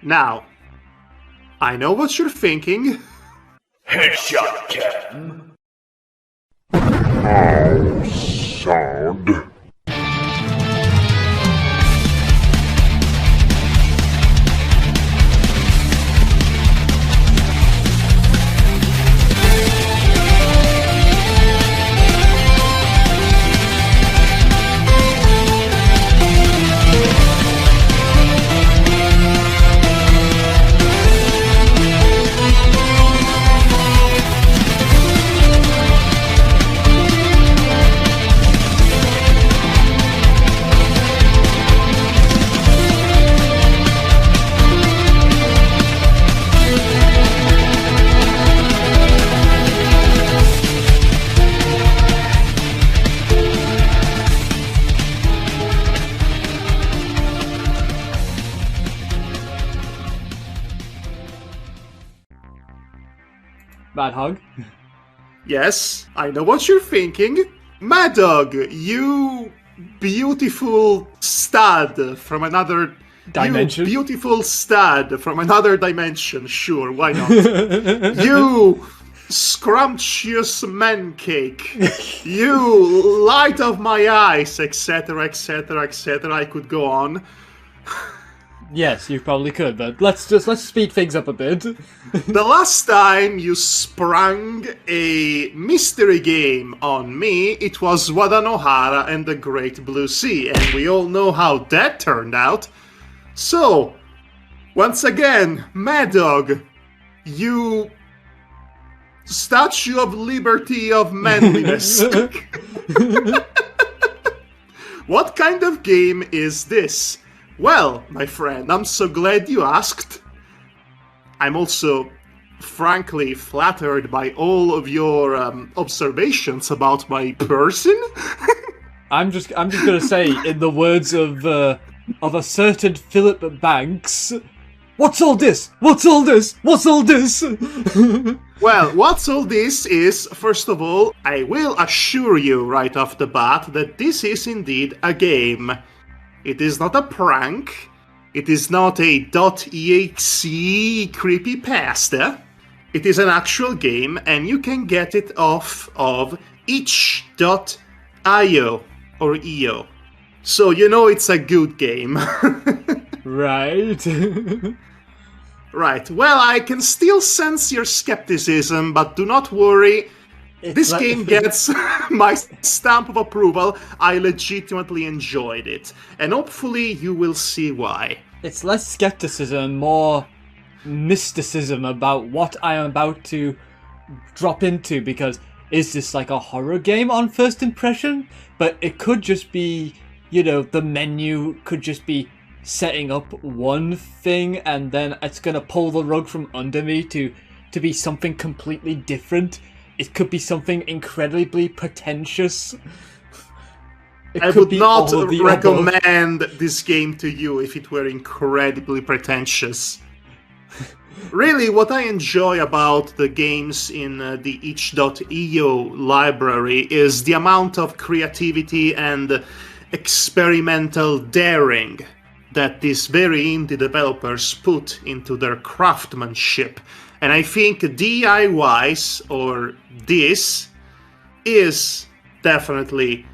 Now, I know what you're thinking. Headshot cam. Now sound. Madhog. Yes, I know what you're thinking. Madhog, you beautiful stud from another Dimension? You beautiful stud from another dimension. Sure, why not? You scrumptious man cake. You light of my eyes, etc., etc., etc. I could go on. Yes, you probably could, but let's speed things up a bit. The last time you sprung a mystery game on me, it was Wadanohara and the Great Blue Sea, and we all know how that turned out. So, once again, Madhog, you Statue of Liberty of Manliness. What kind of game is this? Well, my friend, I'm so glad you asked. I'm also, frankly, flattered by all of your observations about my person. I'm just gonna say, in the words of a certain Philip Banks, "What's all this? What's all this? What's all this?" Well, what's all this is, first of all, I will assure you right off the bat that this is indeed a game. It is not a prank. It is not a .exe creepypasta. It is an actual game, and you can get it off of itch.io or io. So you know it's a good game. Right. Right. Well, I can still sense your skepticism, but do not worry. This game gets my stamp of approval. I legitimately enjoyed it. And hopefully you will see why. It's less skepticism, more mysticism about what I am about to drop into, because is this like a horror game on first impression? But it could just be, the menu could just be setting up one thing and then it's gonna pull the rug from under me to be something completely different. It could be something incredibly pretentious. I would not recommend this game to you if it were incredibly pretentious. Really, what I enjoy about the games in the itch.io library is the amount of creativity and experimental daring that these very indie developers put into their craftsmanship. And I think DIYs, or this, is definitely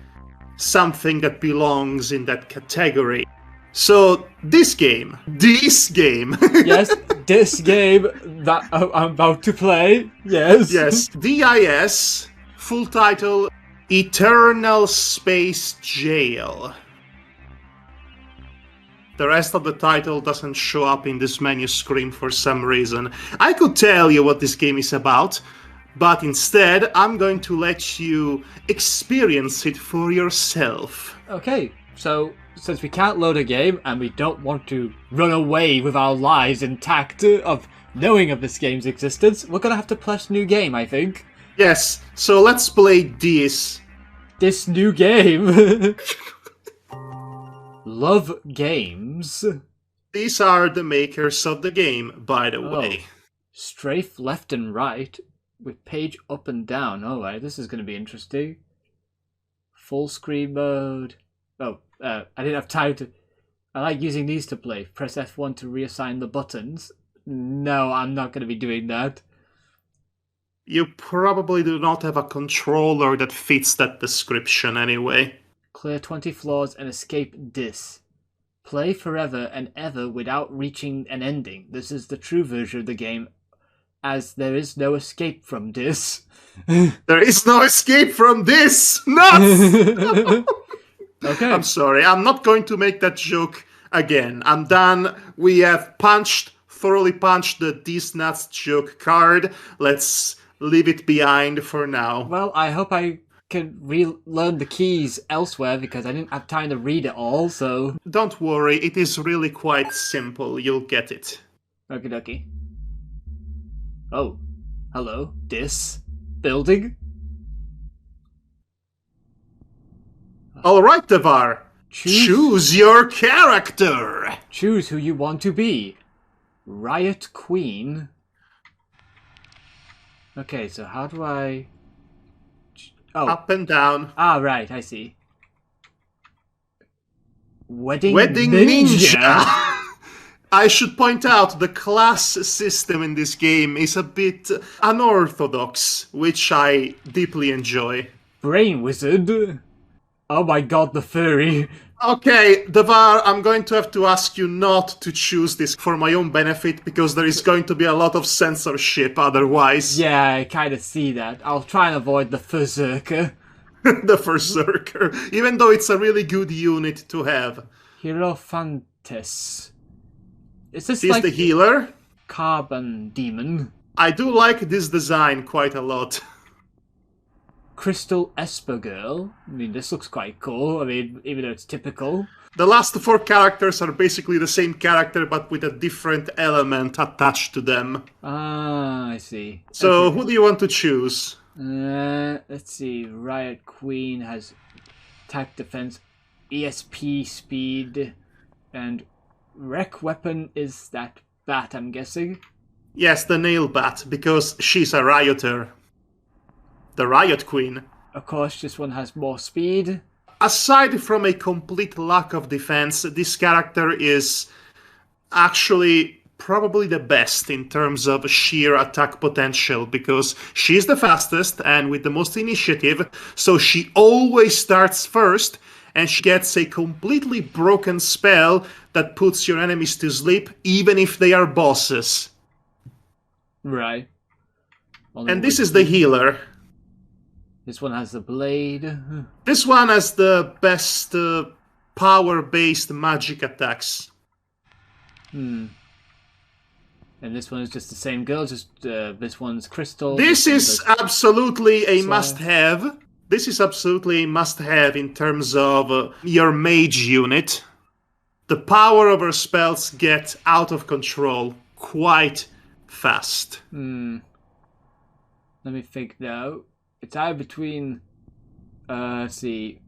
something that belongs in that category. So, this game. Yes, this game that I'm about to play, yes. Yes, DIS, full title, Eternal Space Jail. The rest of the title doesn't show up in this menu screen for some reason. I could tell you what this game is about, but instead I'm going to let you experience it for yourself. Okay, so since we can't load a game and we don't want to run away with our lives intact of knowing of this game's existence, we're gonna have to press new game, I think. Yes, so let's play this. This new game. Love Games. These are the makers of the game, by the way. Strafe left and right with page up and down. Alright, this is going to be interesting. Full screen mode. I didn't have time to... I like using these to play. Press F1 to reassign the buttons. No, I'm not going to be doing that. You probably do not have a controller that fits that description anyway. Clear 20 floors and escape this. Play forever and ever without reaching an ending. This is the true version of the game, as there is no escape from this. There is no escape from this! Nuts! Okay. I'm sorry, I'm not going to make that joke again. I'm done. We have thoroughly punched the These Nuts joke card. Let's leave it behind for now. Well, I hope I can relearn the keys elsewhere because I didn't have time to read it all, so... Don't worry, it is really quite simple. You'll get it. Okie dokie. Oh, hello. This building? Alright, Devar. Choose your character. Choose who you want to be. Riot Queen. Okay, so how do I... Oh. Up and down. Ah, right, I see. Wedding Ninja. I should point out the class system in this game is a bit unorthodox, which I deeply enjoy. Brain Wizard. Oh my god, the furry. Okay, Devar, I'm going to have to ask you not to choose this for my own benefit, because there is going to be a lot of censorship otherwise. Yeah, I kind of see that. I'll try and avoid the Berserker. The Berserker, even though it's a really good unit to have. Hierophantes. Is this He's like the healer. Carbon Demon? I do like this design quite a lot. Crystal Esper Girl. I mean, this looks quite cool. I mean, even though it's typical. The last 4 characters are basically the same character, but with a different element attached to them. Ah, I see. So, Okay. who do you want to choose? Let's see. Riot Queen has attack, defense, ESP, speed, and rec weapon is that bat, I'm guessing. Yes, the nail bat, because she's a rioter. The Riot Queen. Of course, this one has more speed. Aside from a complete lack of defense, this character is actually probably the best in terms of sheer attack potential, because she's the fastest and with the most initiative, so she always starts first, and she gets a completely broken spell that puts your enemies to sleep, even if they are bosses. Right. And this is the healer. This one has the blade. This one has the best power-based magic attacks. And this one is just the same girl, just this one's crystal. This is absolutely a Slide. must-have. This is absolutely a must-have in terms of your mage unit. The power of her spells get out of control quite fast. Let me think now. It's either between, let's see,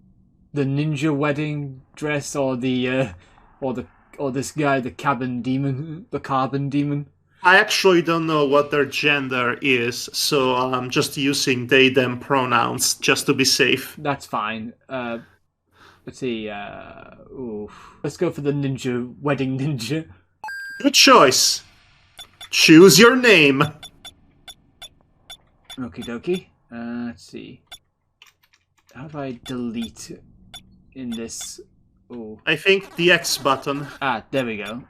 the ninja wedding dress or this guy, the carbon demon. I actually don't know what their gender is, so I'm just using they/them pronouns just to be safe. That's fine. Let's see. Let's go for the ninja wedding ninja. Good choice. Choose your name. Okie dokie. Let's see. How do I delete in this? Oh. I think the X button. Ah, there we go.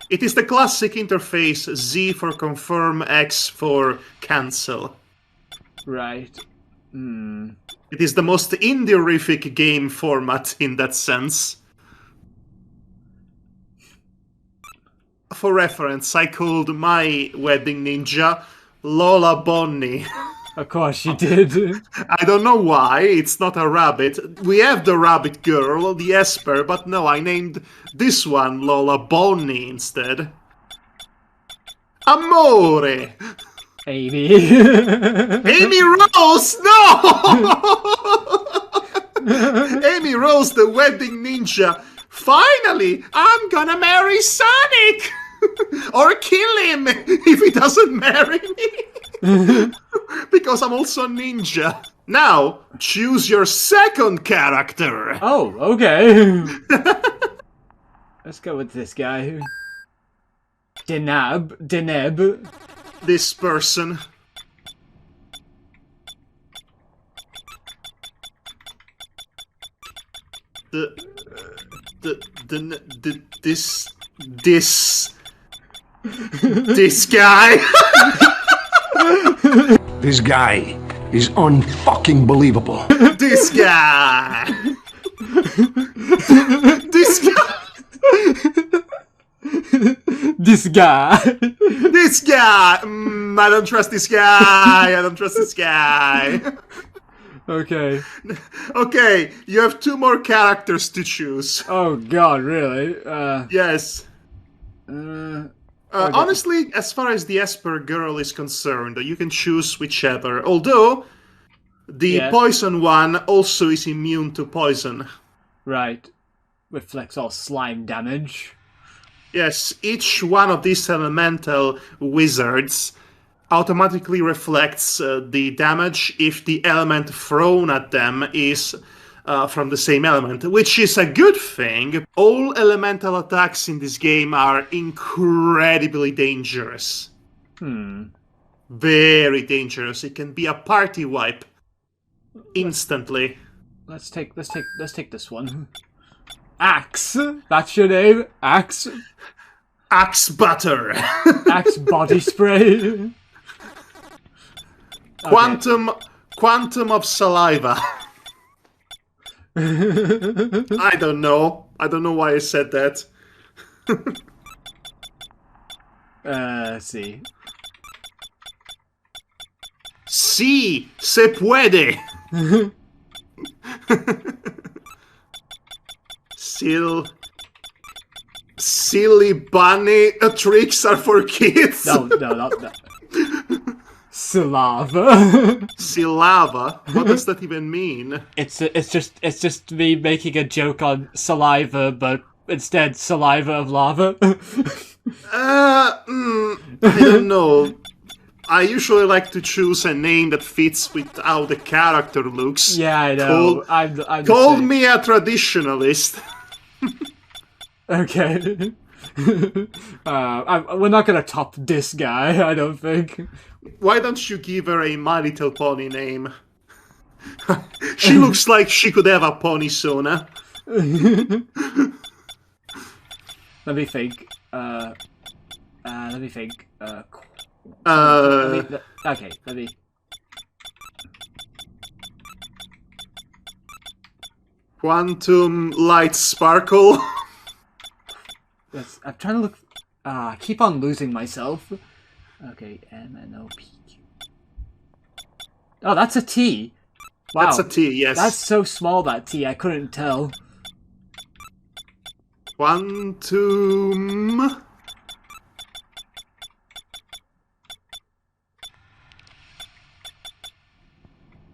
It is the classic interface, Z for confirm, X for cancel. Right. It is the most indie-rific game format in that sense. For reference, I called my wedding ninja Lola Bonnie. Of course you did. I don't know why, it's not a rabbit. We have the rabbit girl, the Esper, but no, I named this one Lola Bonnie instead. Amore! Amy. Amy Rose! No! Amy Rose, the wedding ninja. Finally, I'm gonna marry Sonic! Or kill him if he doesn't marry me. Because I'm also a ninja. Now, choose your second character. Oh, okay. Let's go with this guy. Deneb. This person. This guy. This guy is unfucking believable. This guy. This guy. This guy. This guy. I don't trust this guy. I don't trust this guy. Okay. Okay, you have 2 more characters to choose. Oh god, really? Yes. Okay. Honestly, as far as the Esper girl is concerned, you can choose whichever. Although, the poison one also is immune to poison. Right. Reflects all slime damage. Yes, each one of these elemental wizards automatically reflects the damage if the element thrown at them is from the same element, which is a good thing. All elemental attacks in this game are incredibly dangerous. Very dangerous. It can be a party wipe instantly. Let's take this one. Axe. That's your name. Axe. Axe butter. Axe body spray. Quantum of saliva. I don't know. I don't know why I said that. Let's see. Sí, se puede. Silly bunny tricks are for kids. No. Saliva. Saliva? What does that even mean? It's just me making a joke on saliva, but instead saliva of lava. I don't know. I usually like to choose a name that fits with how the character looks. Yeah, I know. Call me a traditionalist. Okay. We're not gonna top this guy, I don't think. Why don't you give her a My Little Pony name? She looks like she could have a pony sona. Let me think. Okay, let me... Quantum Light Sparkle. I'm trying to look... I keep on losing myself. Okay, MNOP. Oh, that's a T. Wow. That's a T, yes. That's so small, that T, I couldn't tell. Quantum...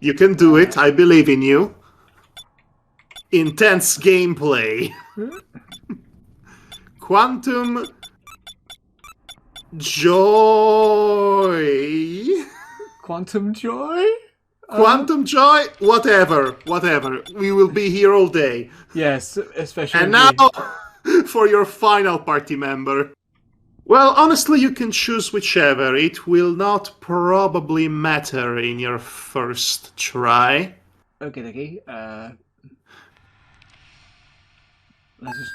You can do it, I believe in you. Intense gameplay. Quantum... Joy. Quantum Joy? Quantum Joy? Whatever. We will be here all day. Yes, especially... And now, for your final party member. Well, honestly, you can choose whichever. It will not probably matter in your first try. Okay.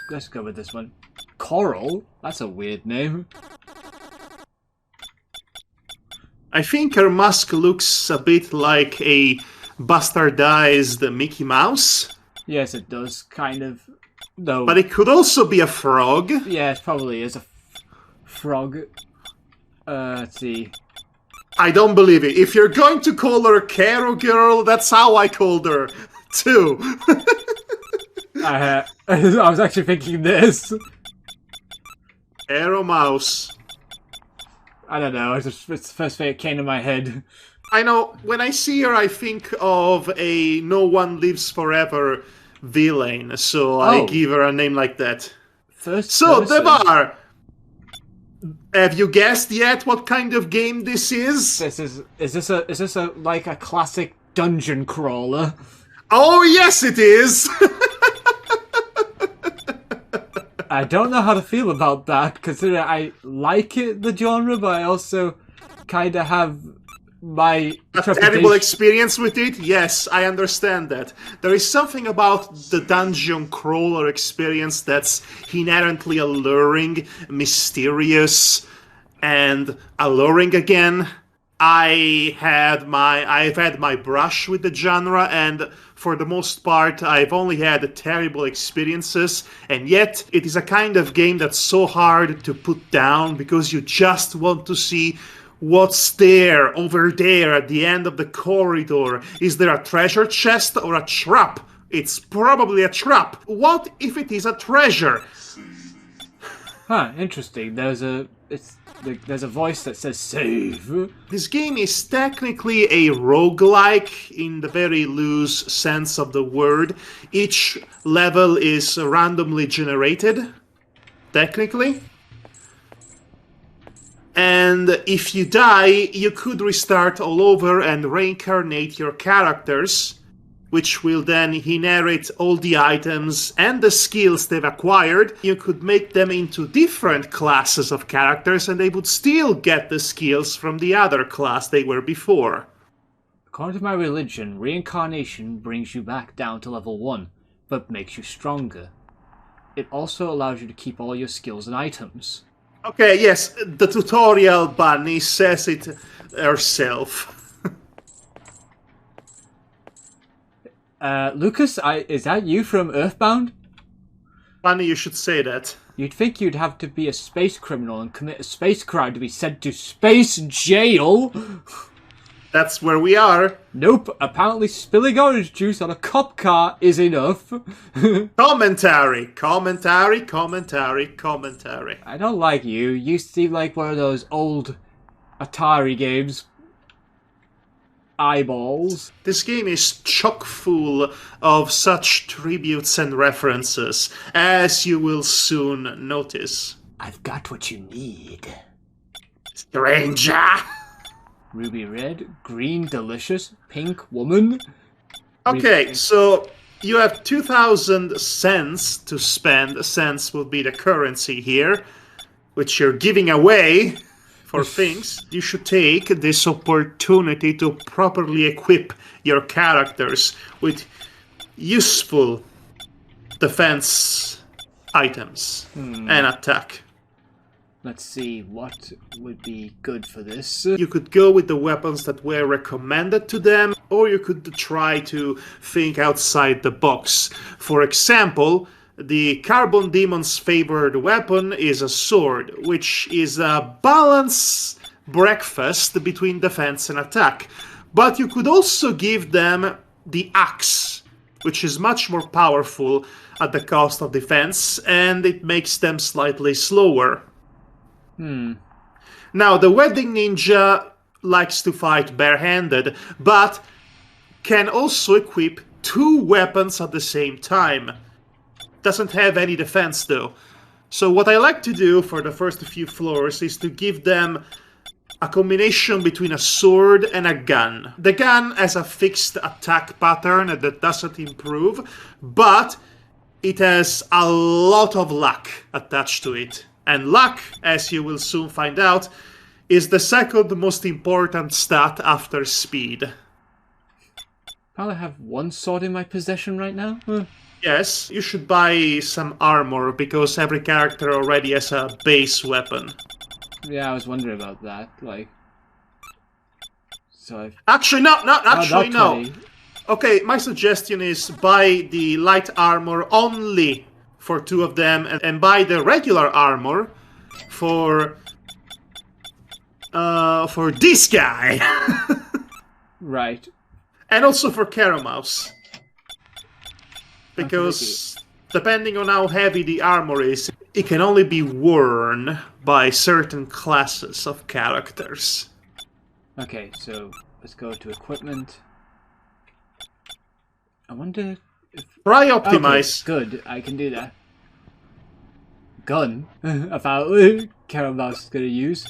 Let's go with this one. Coral? That's a weird name. I think her mask looks a bit like a bastardized Mickey Mouse. Yes, it does, kind of. No. But it could also be a frog. Yeah, it probably is a frog. Let's see. I don't believe it. If you're going to call her Caro Girl, that's how I called her, too. I was actually thinking this. Arrow Mouse. I don't know, it's the first thing that came to my head. I know, when I see her, I think of a No One Lives Forever villain, so I give her a name like that. So, Devar, have you guessed yet what kind of game this is? Is this a like a classic dungeon crawler? Oh yes, it is. I don't know how to feel about that, considering I like it, the genre, but I also kind of have my A terrible experience with it? Yes, I understand that. There is something about the dungeon crawler experience that's inherently alluring, mysterious, and alluring again. I've had my brush with the genre, and for the most part, I've only had terrible experiences. And yet, it is a kind of game that's so hard to put down because you just want to see what's there over there at the end of the corridor. Is there a treasure chest or a trap? It's probably a trap. What if it is a treasure? Huh, interesting. There's a voice that says save. This game is technically a roguelike in the very loose sense of the word. Each level is randomly generated, technically. And if you die, you could restart all over and reincarnate your characters, which will then inherit all the items and the skills they've acquired. You could make them into different classes of characters, and they would still get the skills from the other class they were before. According to my religion, reincarnation brings you back down to level 1, but makes you stronger. It also allows you to keep all your skills and items. Okay, yes, the tutorial bunny says it herself. Lucas, is that you from Earthbound? Bunny, you should say that. You'd think you'd have to be a space criminal and commit a space crime to be sent to space jail. That's where we are. Nope, apparently spilling orange juice on a cop car is enough. Commentary. I don't like you. You seem like one of those old Atari games. Eyeballs. This game is chock full of such tributes and references, as you will soon notice. I've got what you need. Stranger! Ruby red, green delicious, pink woman. Okay, so you have 2,000 cents to spend. Cents will be the currency here, which you're giving away for things. You should take this opportunity to properly equip your characters with useful defense items and attack. Let's see, what would be good for this? You could go with the weapons that were recommended to them, or you could try to think outside the box. For example, the Carbon Demon's favored weapon is a sword, which is a balanced breakfast between defense and attack. But you could also give them the axe, which is much more powerful at the cost of defense, and it makes them slightly slower. Now, the Wedding Ninja likes to fight barehanded, but can also equip 2 weapons at the same time. Doesn't have any defense, though. So what I like to do for the first few floors is to give them a combination between a sword and a gun. The gun has a fixed attack pattern that doesn't improve, but it has a lot of luck attached to it. And luck, as you will soon find out, is the second most important stat after speed. I have 1 sword in my possession right now? Yes, you should buy some armor, because every character already has a base weapon. Yeah, I was wondering about that, like... So I've... Actually, no. 20. Okay, my suggestion is buy the light armor only for 2 of them, and buy the regular armor for this guy. Right. And also for Caramouse. Because depending on how heavy the armor is, it can only be worn by certain classes of characters. Okay, so let's go to equipment. I wonder if... Try optimize. Okay, good, I can do that. Gun, apparently, Caramouse is gonna use.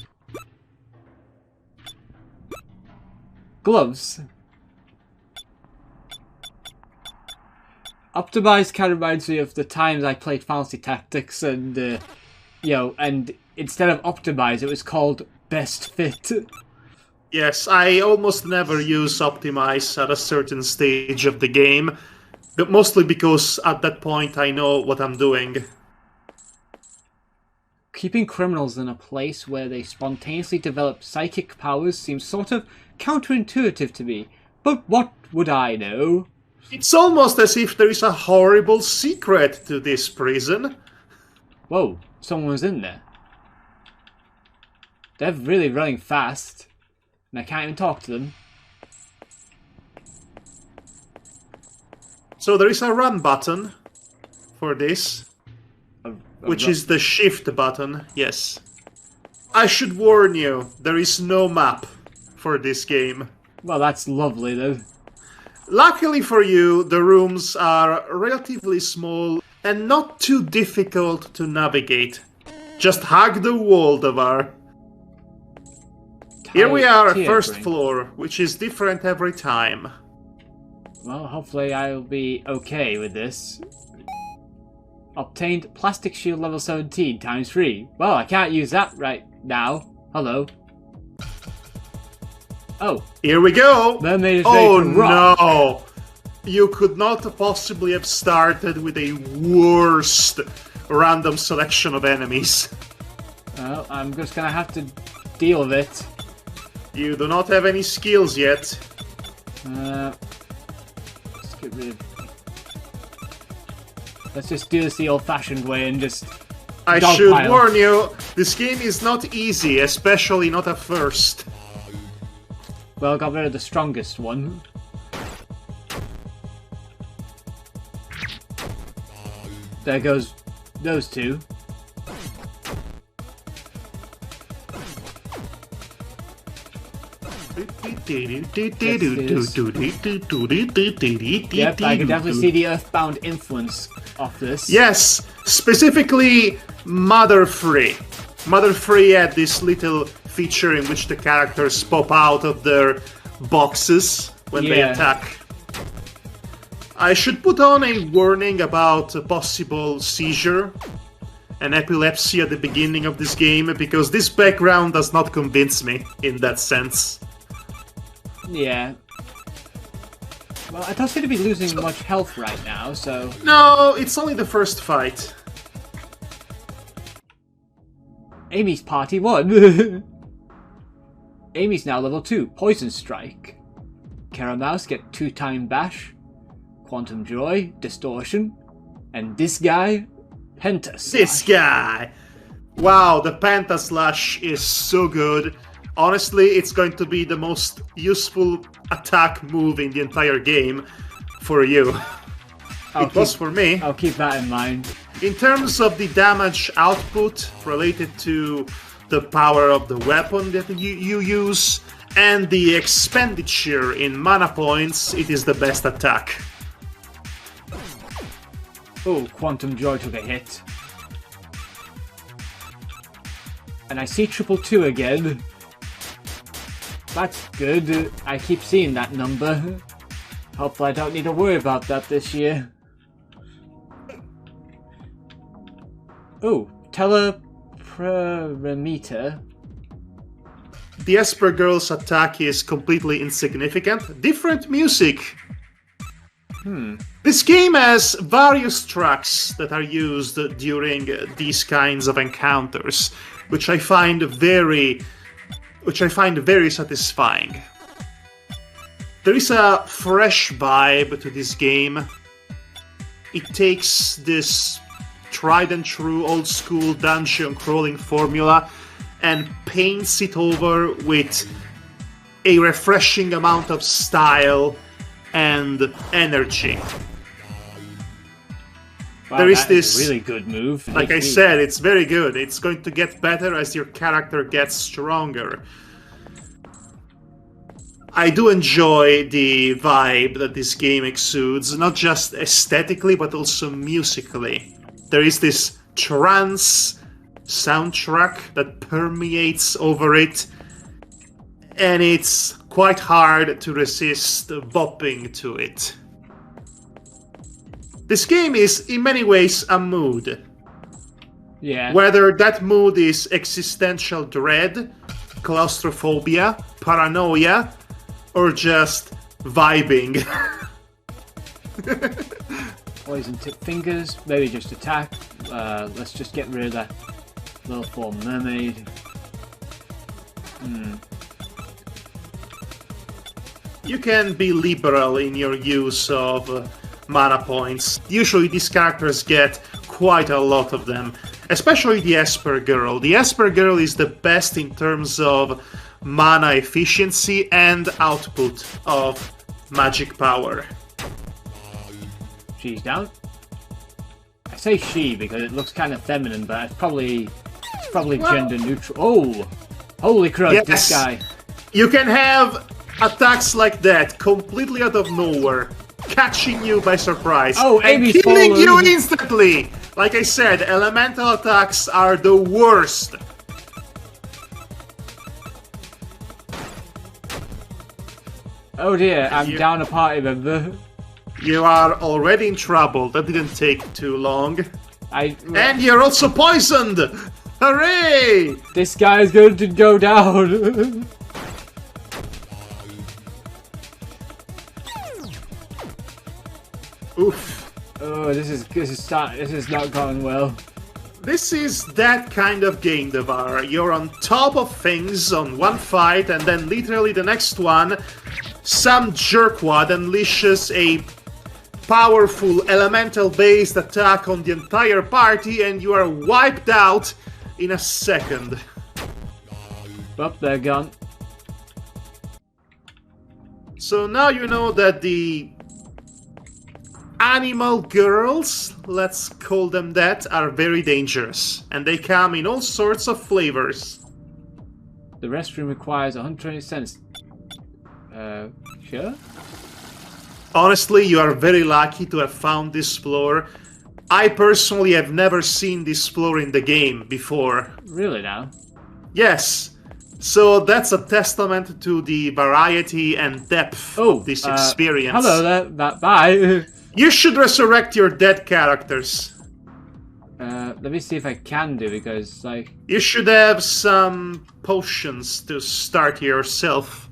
Gloves. Optimized kind of reminds me of the times I played Fantasy Tactics and, and instead of Optimize, it was called Best Fit. Yes, I almost never use Optimize at a certain stage of the game, but mostly because at that point I know what I'm doing. Keeping criminals in a place where they spontaneously develop psychic powers seems sort of counterintuitive to me, but what would I know? It's almost as if there is a horrible secret to this prison. Whoa, someone was in there. They're really running fast, and I can't even talk to them. So there is a run button for this, which is the shift button, yes. I should warn you, there is no map for this game. Well, that's lovely though. Luckily for you, the rooms are relatively small and not too difficult to navigate. Just hug the wall, Davar. Here we are, first floor, which is different every time. Well, hopefully I'll be okay with this. Obtained plastic shield level 17 times 3. Well, I can't use that right now. Hello. Oh. Here we go! Mermaid is oh ready to rock. No! You could not possibly have started with a worst random selection of enemies. Well, I'm just gonna have to deal with it. You do not have any skills yet. Let's get rid of... Let's just do this the old-fashioned way and just... I should warn you, this game is not easy, especially not at first. Well, I got rid of the strongest one. There goes those two. Yep, I can definitely see the Earthbound influence of this. Yes, specifically Mother Free. Mother Free had this little feature in which the characters pop out of their boxes when they attack. I should put on a warning about a possible seizure and epilepsy at the beginning of this game, because this background does not convince me in that sense. Yeah. Well, I don't seem to be losing much health right now, so... No, it's only the first fight. Amy's party won! Amy's now level 2, Poison Strike. Caramouse get 2-time bash. Quantum Joy, Distortion. And this guy, Pentaslash. This guy! Wow, the Pentaslash is so good. Honestly, it's going to be the most useful attack move in the entire game for you. It was for me. I'll keep that in mind. In terms of the damage output related to the power of the weapon that you use and the expenditure in mana points, it is the best attack. Oh, Quantum Joy took a hit. And I see 222 again. That's good. I keep seeing that number. Hopefully I don't need to worry about that this year. Oh, Teleparameter. The Esper Girl's attack is completely insignificant. Different music. This game has various tracks that are used during these kinds of encounters, which I find very satisfying. There is a fresh vibe to this game. It takes this tried and true old school dungeon crawling formula and paints it over with a refreshing amount of style and energy. Wow, there is this really good move. Like I said, it's very good. It's going to get better as your character gets stronger. I do enjoy the vibe that this game exudes, not just aesthetically, but also musically. There is this trance soundtrack that permeates over it, and it's quite hard to resist bopping to it. This game is, in many ways, a mood. Yeah. Whether that mood is existential dread, claustrophobia, paranoia, or just vibing. Poison tip fingers, maybe just attack. Let's just get rid of that little form mermaid. You can be liberal in your use of mana points. Usually these characters get quite a lot of them, especially the Esper Girl. The Esper Girl is the best in terms of mana efficiency and output of magic power. She's down. I say she because it looks kind of feminine, but it's probably gender neutral. Oh, holy crud! Yes. This guy. You can have attacks like that, completely out of nowhere, catching you by surprise, Oh, and Amy's killing you fallen. instantly! Like I said, elemental attacks are the worst. Oh dear, I'm down a party member. You are already in trouble. That didn't take too long. And I. you're also poisoned! Hooray! This guy is going to go down. Oof. Oh, this is not going well. This is that kind of game, Devar. You're on top of things on one fight, and then literally the next one, some jerkwad unleashes a powerful elemental-based attack on the entire party, and you are wiped out in a second. Well, they're gone. So now you know that the animal girls, let's call them that, are very dangerous, and they come in all sorts of flavors. The restroom requires 120 cents. Sure? Honestly, you are very lucky to have found this floor. I personally have never seen this floor in the game before. Really now? Yes, so that's a testament to the variety and depth of this experience. Hello there, bye. You should resurrect your dead characters. Let me see if I can do, because, like... You should have some potions to start yourself.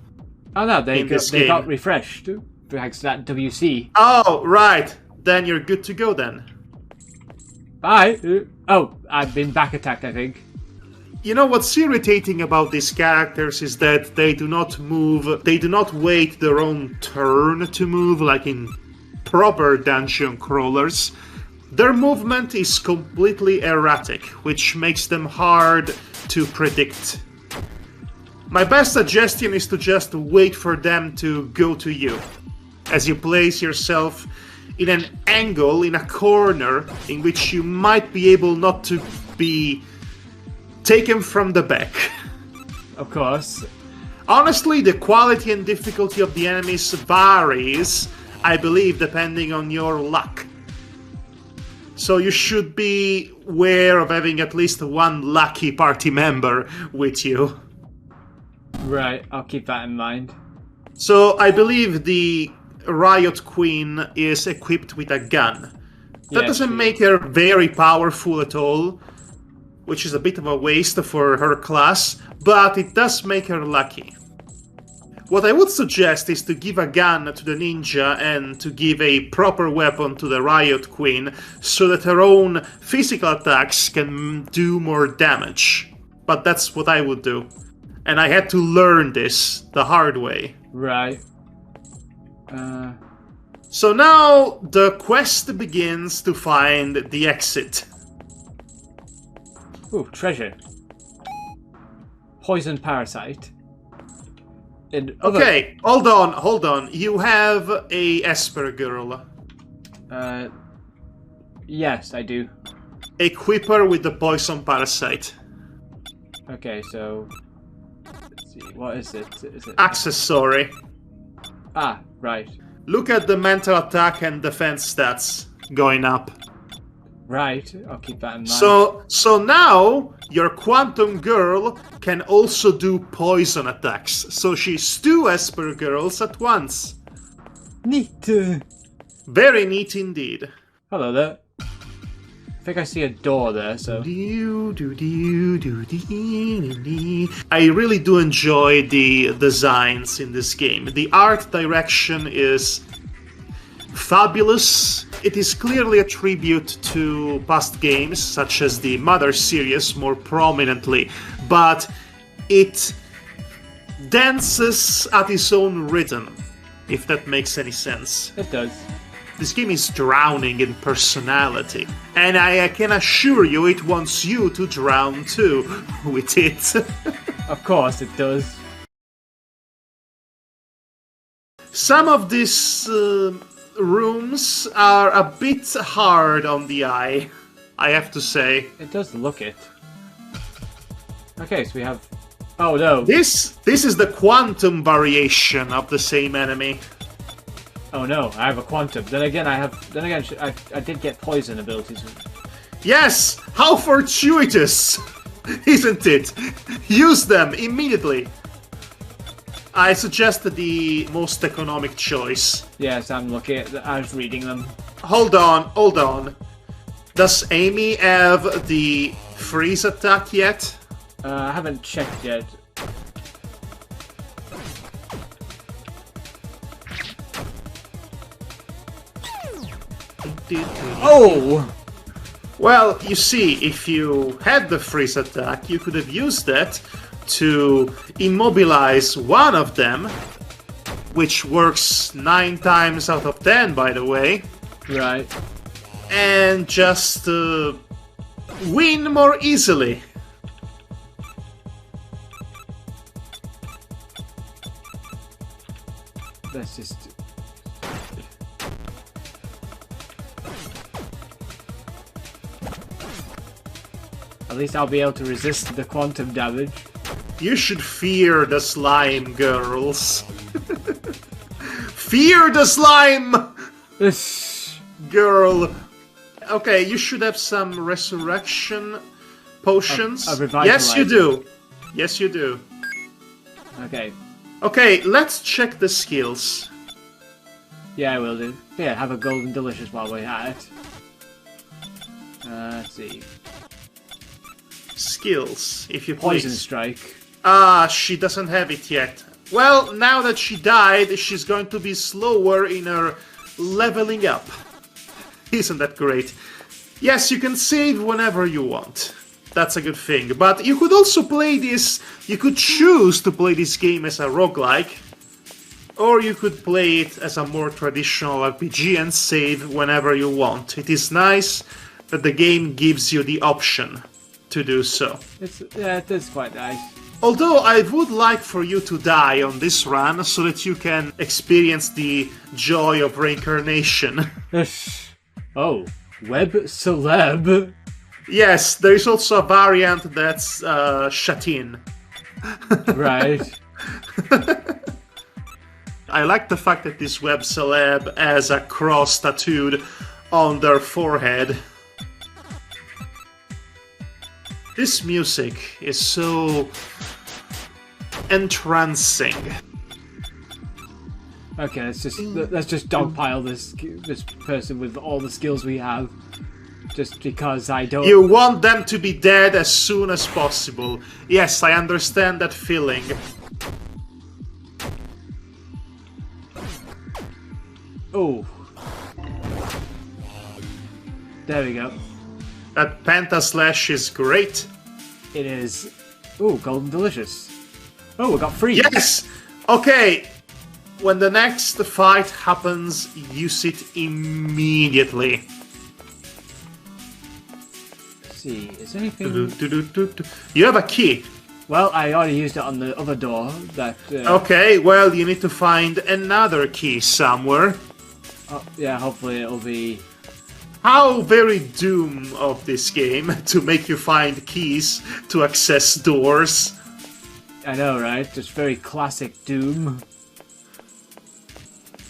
Oh no, they in this got game. refreshed. Thanks to that WC. Oh, right. Then you're good to go then. Bye! Oh, I've been back attacked, I think. You know what's irritating about these characters is that they do not move, they do not wait their own turn to move like in proper dungeon crawlers. Their movement is completely erratic, which makes them hard to predict. My best suggestion is to just wait for them to go to you, as you place yourself in an angle, in a corner, in which you might be able not to be taken from the back. Of course. Honestly, the quality and difficulty of the enemies varies, I believe, depending on your luck. So you should be aware of having at least one lucky party member with you. Right, I'll keep that in mind. So I believe the Riot Queen is equipped with a gun. That Yeah, doesn't she- make her very powerful at all, which is a bit of a waste for her class, but it does make her lucky. What I would suggest is to give a gun to the ninja and to give a proper weapon to the Riot Queen so that her own physical attacks can do more damage. But that's what I would do. And I had to learn this the hard way. Right. So now the quest begins to find the exit. Ooh, treasure. Poison parasite. And other- Okay, hold on. You have a Esper girl. Yes, I do. Equip her with the poison parasite. Okay, so... Let's see, what is it? Is it... Accessory. Ah, right. Look at the mental attack and defense stats going up. Right, I'll keep that in mind. So now your quantum girl can also do poison attacks. So she's two Esper girls at once. Neat. Very neat indeed. Hello there. I think I see a door there, so... I really do enjoy the designs in this game. The art direction is fabulous. It is clearly a tribute to past games, such as the Mother series more prominently, but it dances at its own rhythm, if that makes any sense. It does. This game is drowning in personality, and I can assure you it wants you to drown too with it. Of course it does. Some of these rooms are a bit hard on the eye, I have to say. It does look it. Okay, so we have... Oh no. This is the quantum variation of the same enemy. Oh no, I have a quantum. Then again, I did get poison abilities. Yes! How fortuitous! Isn't it? Use them immediately. I suggest the most economic choice. Yes, I'm looking at... I was reading them. Hold on. Does Amy have the freeze attack yet? I haven't checked yet. Oh! Well, you see, if you had the freeze attack, you could have used that to immobilize one of them, which works 9 times out of 10, by the way. Right. And just win more easily. Let's just... At least I'll be able to resist the quantum damage. You should fear the slime, girls. Fear the slime, girl. Okay, you should have some resurrection potions. Yes, you do. Yes, you do. Okay. Okay, let's check the skills. Yeah, I will do. Yeah, have a golden delicious while we're at it. Let's see. Skills, if you Poison please. strike. Ah, she doesn't have it yet. Well, now that she died, she's going to be slower in her leveling up. Isn't that great? Yes, you can save whenever you want. That's a good thing. But you could also play this... You could choose to play this game as a roguelike. Or you could play it as a more traditional RPG and save whenever you want. It is nice that the game gives you the option to do so. Yeah, it is quite nice. Although I would like for you to die on this run so that you can experience the joy of reincarnation. Oh, web celeb. Yes, there is also a variant that's Shatin. Right. I like the fact that this web celeb has a cross tattooed on their forehead. This music is so entrancing. Okay, let's just dogpile this person with all the skills we have, just because I don't. You want them to be dead as soon as possible. Yes, I understand that feeling. Oh, there we go. That Penta Slash is great. It is. Ooh, golden delicious. Oh, we got free. Yes! Okay, when the next fight happens, use it immediately. Let's see, is there anything... You have a key. Well, I already used it on the other door, that... Okay, well, you need to find another key somewhere. Oh, yeah, hopefully it'll be... How very Doom of this game to make you find keys to access doors. I know, right? Just very classic Doom.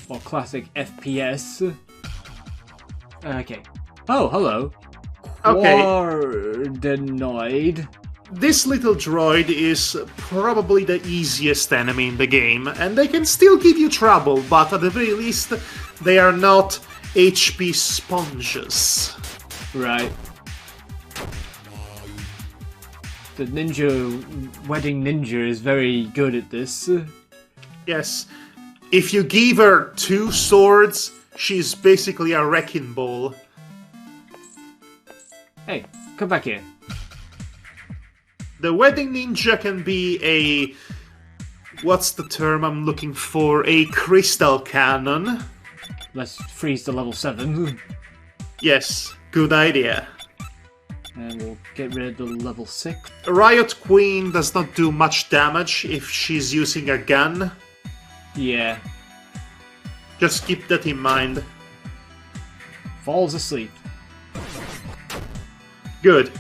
Or classic FPS. Okay. Oh, hello. Okay. Quardenoid. This little droid is probably the easiest enemy in the game, and they can still give you trouble, but at the very least, they are not HP sponges. Right. The wedding ninja is very good at this. Yes. If you give her 2 swords, she's basically a wrecking ball. Hey, come back here. The wedding ninja can be a... What's the term I'm looking for? A crystal cannon. Let's freeze to level 7. Yes, good idea. And we'll get rid of the level 6. Riot Queen does not do much damage if she's using a gun. Yeah. Just keep that in mind. Falls asleep. Good.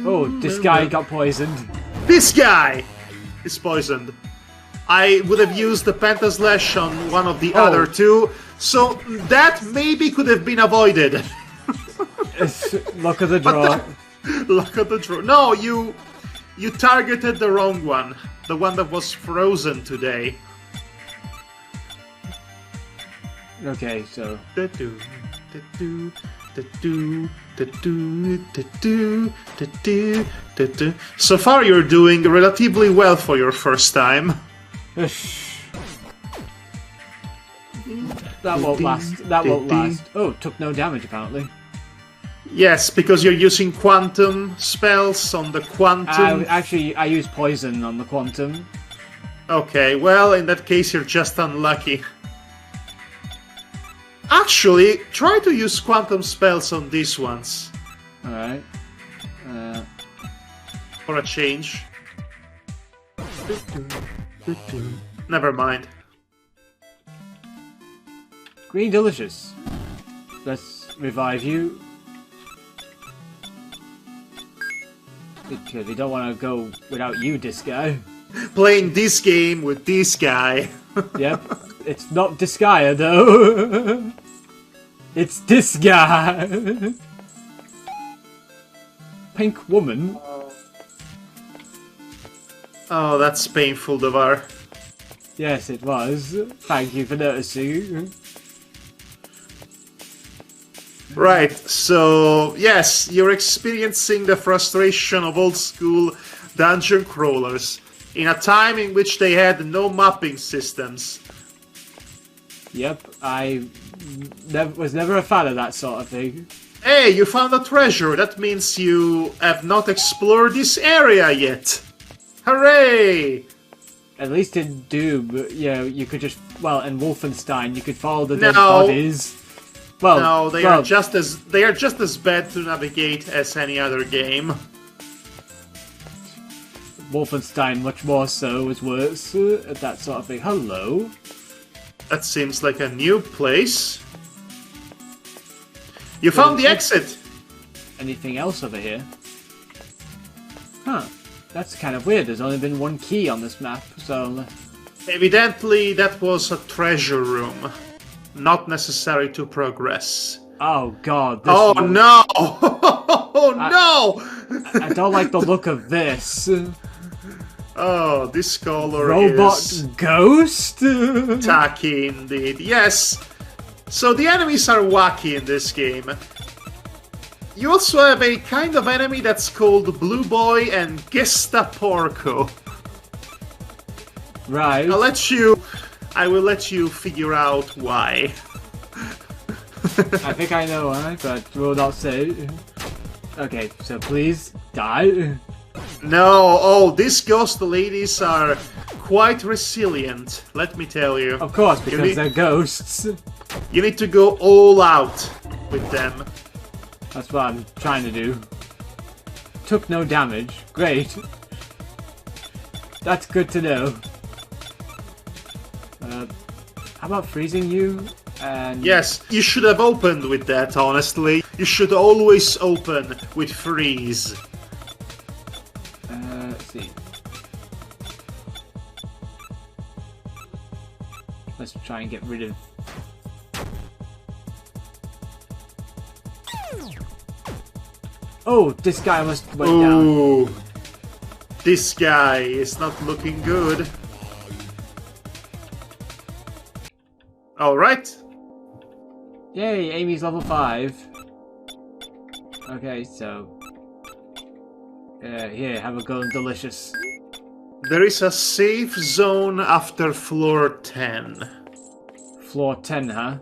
Oh, this guy got poisoned. This guy is poisoned. I would have used the Pentaslash on one of the other 2, so that maybe could have been avoided. Luck of the draw. Luck of the draw. No, you targeted the wrong one. The one that was frozen today. Okay, so... So far you're doing relatively well for your first time. That won't last. That won't last. Oh, took no damage apparently. Yes, because you're using quantum spells on the quantum... I use poison on the quantum. Okay, well, in that case you're just unlucky. Actually, try to use quantum spells on these ones. Alright. For a change. Never mind. Green Delicious. Let's revive you. Because we don't want to go without you, this guy. Playing this game with this guy. Yep. It's not Disgaea, though. It's this guy. Pink woman. Oh, that's painful, Devar. Yes, it was. Thank you for noticing. Right, so yes, you're experiencing the frustration of old school dungeon crawlers in a time in which they had no mapping systems. Yep, I was never a fan of that sort of thing. Hey, you found a treasure. That means you have not explored this area yet. Hooray! At least in Doom, you could just... Well, in Wolfenstein, you could follow the dead bodies. Well, no, they are just as bad to navigate as any other game. Wolfenstein, much more so, is worse at that sort of thing. Hello. That seems like a new place. You found the exit. Anything else over here? Huh. That's kind of weird. There's only been one key on this map, so... Evidently, that was a treasure room. Not necessary to progress. Oh god. Oh no! Oh no! I don't like the look of this. Oh, this color Robot is... ghost? tacky indeed. Yes! So the enemies are wacky in this game. You also have a kind of enemy that's called Blue Boy and Gestaporco. Right. I will let you figure out why. I think I know why, but we'll not say. Okay, so please, die. No, oh, these ghost ladies are quite resilient, let me tell you. Of course, because they're ghosts. You need to go all out with them. That's what I'm trying to do. Took no damage. Great. That's good to know. How about freezing you? And yes, you should have opened with that, honestly. You should always open with freeze. Let's see. Let's try and get rid of... Oh, this guy almost went down. Ooh, this guy is not looking good. Alright. Yay, Amy's level 5. Okay, so... here, have a golden delicious. There is a safe zone after floor 10. Floor 10, huh?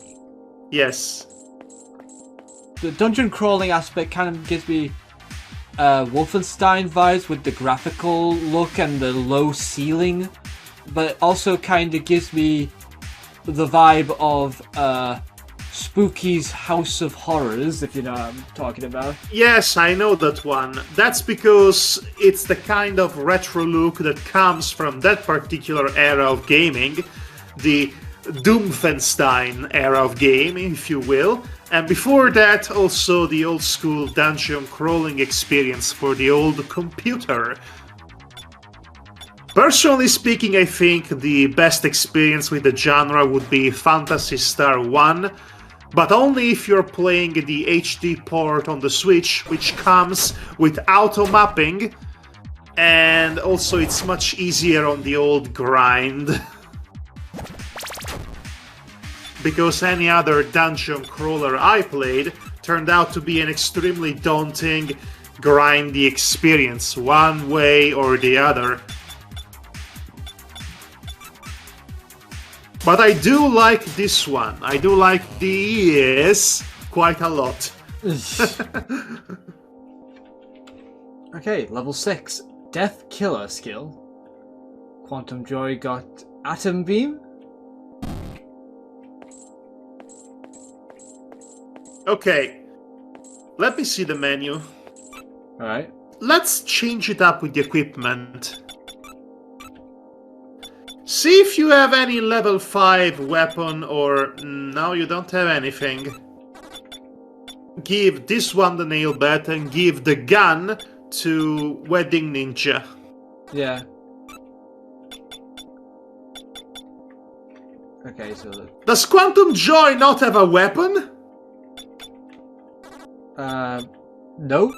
Yes. The dungeon crawling aspect kind of gives me Wolfenstein vibes with the graphical look and the low ceiling, but it also kind of gives me the vibe of Spooky's House of Horrors, if you know what I'm talking about. Yes, I know that one. That's because it's the kind of retro look that comes from that particular era of gaming, the Doomfenstein era of gaming, if you will. And before that, also the old school dungeon crawling experience for the old computer. Personally speaking, I think the best experience with the genre would be Phantasy Star 1, but only if you're playing the HD port on the Switch, which comes with auto mapping, and also it's much easier on the old grind. Because any other dungeon crawler I played turned out to be an extremely daunting, grindy experience, one way or the other. But I do like this one. I do like this quite a lot. Okay, level 6. Death Killer skill. Quantum Joy got Atom Beam. Okay, let me see the menu. Alright. Let's change it up with the equipment. See if you have any level 5 weapon or... no, you don't have anything. Give this one the nail bat and give the gun to Wedding Ninja. Yeah. Okay, so... Does Quantum Joy not have a weapon? No.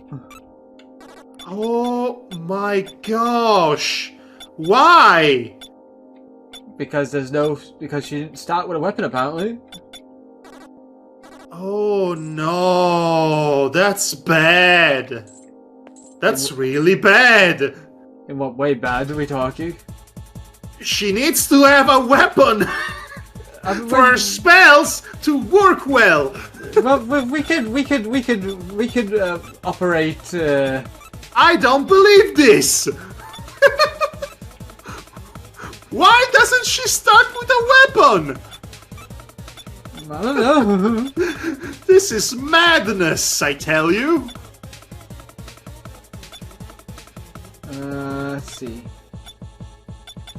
Oh my gosh! Why? Because because she didn't start with a weapon, apparently. Oh no, that's bad. That's really bad. In what way bad are we talking? She needs to have a weapon for her spells to work well. Well, we could operate. I don't believe this. Why doesn't she start with a weapon? I don't know. This is madness, I tell you. Let's see.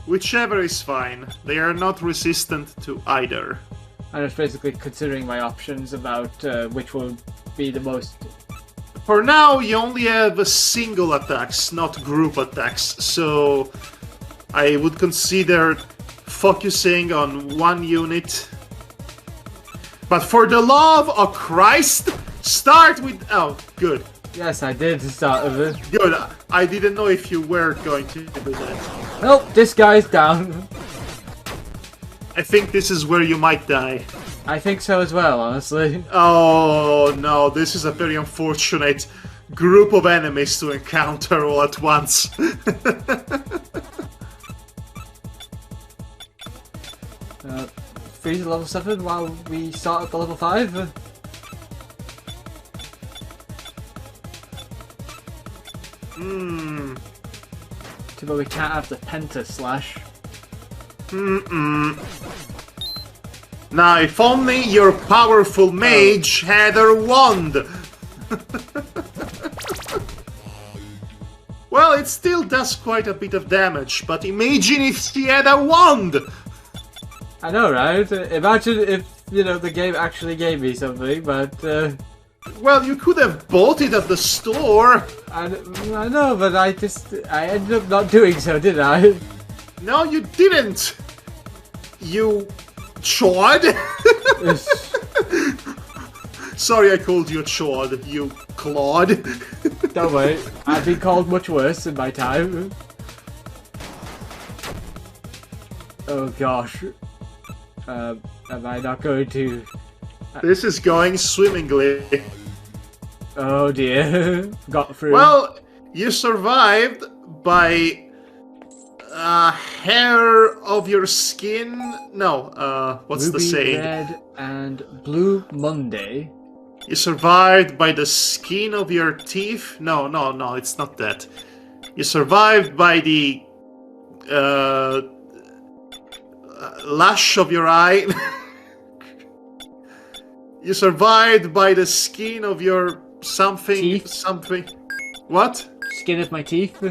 Whichever is fine. They are not resistant to either. I'm just basically considering my options about which will be the most. For now, you only have single attacks, not group attacks, so I would consider focusing on one unit. But for the love of Christ, start with... oh, good. Yes, I did start with it. Good. I didn't know if you were going to do that. Nope, this guy's down. I think this is where you might die. I think so as well, honestly. Oh no, this is a very unfortunate group of enemies to encounter all at once. Freeze at level 7 while we start at the level 5. Too bad we can't have the Penta Slash. Now, if only your powerful mage had her wand! Well, it still does quite a bit of damage, but imagine if she had a wand! I know, right? Imagine if, you know, the game actually gave me something, but... Well, you could have bought it at the store! I know, but I ended up not doing so, did I? No, you didn't! You... chord? Sorry I called you a chord, you Claude. Don't worry, I've been called much worse in my time. Oh gosh. Am I not going to... This is going swimmingly. Oh dear. Got through. Well, you survived by hair of your skin. No, what's the Ruby, saying? Red, and Blue Monday. You survived by the skin of your teeth. No, it's not that. You survived by the lash of your eye. You survived by the skin of your something. Teeth? Something. What? Skin of my teeth.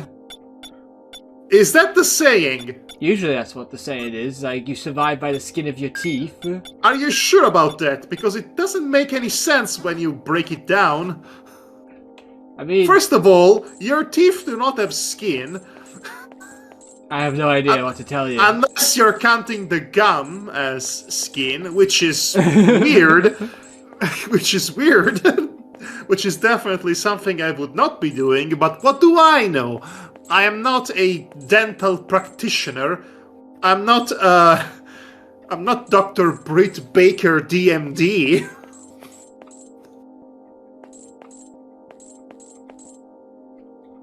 Is that the saying? Usually that's what the saying is, like you survive by the skin of your teeth. Are you sure about that? Because it doesn't make any sense when you break it down. I mean... First of all, your teeth do not have skin. I have no idea what to tell you. Unless you're counting the gum as skin, which is weird. Which is weird. Which is definitely something I would not be doing, but what do I know? I am not a dental practitioner. I'm not Dr. Britt Baker, DMD.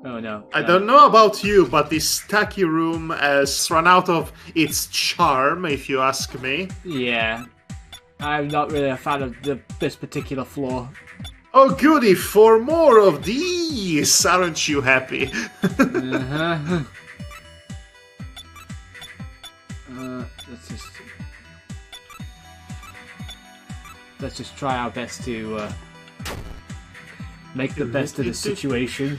Oh no. I don't know about you, but this tacky room has run out of its charm, if you ask me. Yeah. I'm not really a fan of this particular floor. Oh goody, for more of these! Aren't you happy? Uh-huh. Let's just try our best to make the best of the situation.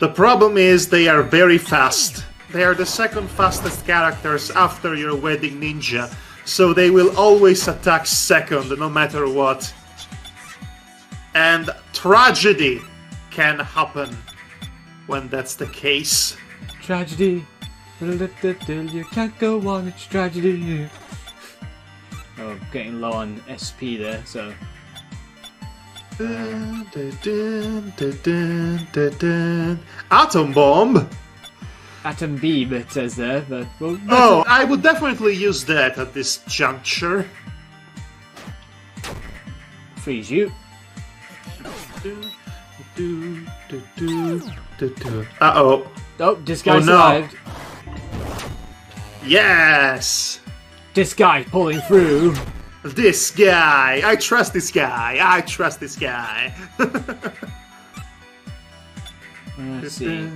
The problem is they are very fast. They are the second fastest characters after your wedding ninja, so they will always attack second no matter what. And tragedy can happen when that's the case. Tragedy. You can't go on, it's tragedy. Oh, getting low on SP there, so... Atom bomb? Atom beam, it says there, but... Well, oh, I would definitely use that at this juncture. Freeze you. Uh-oh. Oh, this guy Oh, no. survived. Yes! This guy pulling through. This guy! I trust this guy! I trust this guy! Let's see.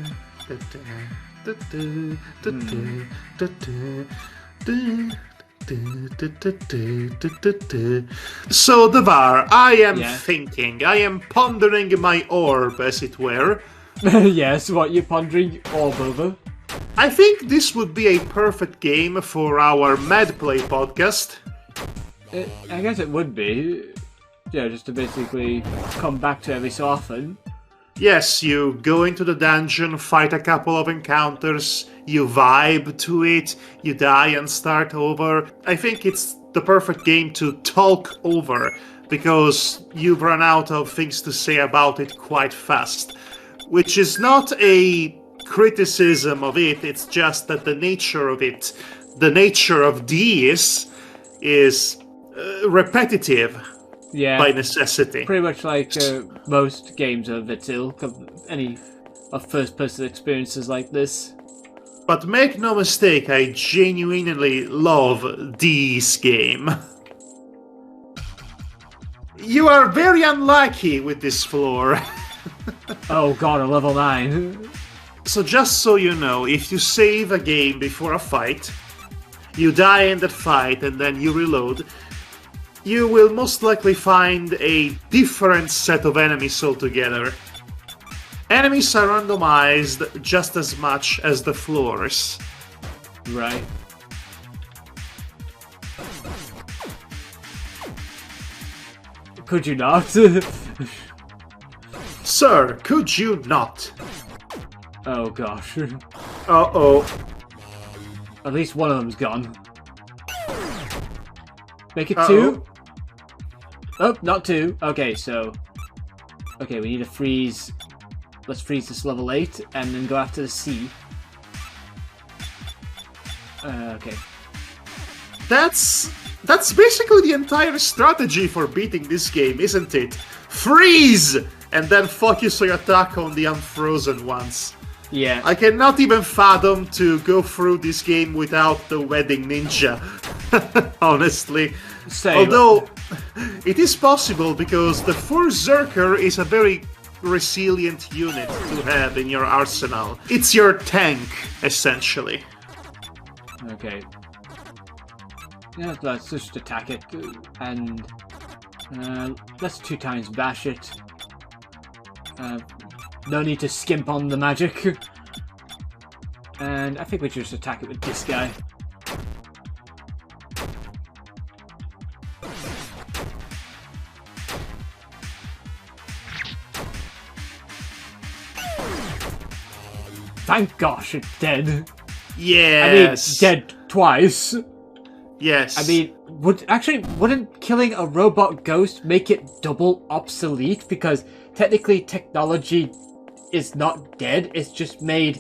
So, Devar, I am Yeah. thinking, I am pondering my orb, as it were. Yes, what you pondering orb over? I think this would be a perfect game for our MADPlay podcast. I guess it would be. Yeah, just to basically come back to every so often. Yes, you go into the dungeon, fight a couple of encounters, you vibe to it, you die and start over. I think it's the perfect game to talk over, because you've run out of things to say about it quite fast. Which is not a criticism of it, it's just that the nature of it, the nature of these, is repetitive. Yeah, by necessity. pretty much like most games of its ilk, of any of first-person experiences like this. But make no mistake, I genuinely love this game. You are very unlucky with this floor. Oh god, a level 9. So just so you know, if you save a game before a fight, you die in that fight and then you reload, you will most likely find a different set of enemies altogether. Enemies are randomized just as much as the floors. Right. Could you not? Sir, could you not? Oh gosh. Uh-oh. At least one of them's gone. Make it Uh-oh. 2? Oh, not 2. Okay, so... Okay, we need to freeze... Let's freeze this level 8, and then go after the C. Uh, Okay. That's That's basically the entire strategy for beating this game, isn't it? Freeze! And then focus your attack on the unfrozen ones. Yeah. I cannot even fathom to go through this game without the Wedding Ninja. Honestly. Same. Although, it is possible because the Berserker is a very resilient unit to have in your arsenal. It's your tank, essentially. Okay. Yeah, let's just attack it, and let's 2 times bash it. No need to skimp on the magic. And I think we should just attack it with this guy. Thank gosh, it's dead. Yes. I mean, dead twice. Yes. I mean, wouldn't killing a robot ghost make it double obsolete? Because technically technology is not dead, it's just made,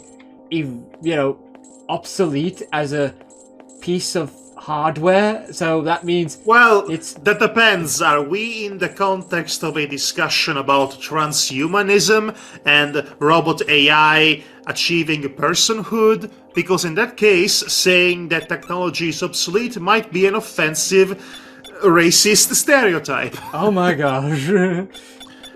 obsolete as a piece of hardware, so that means... Well, that depends. Are we in the context of a discussion about transhumanism and robot AI achieving personhood? Because in that case, saying that technology is obsolete might be an offensive racist stereotype. Oh my gosh.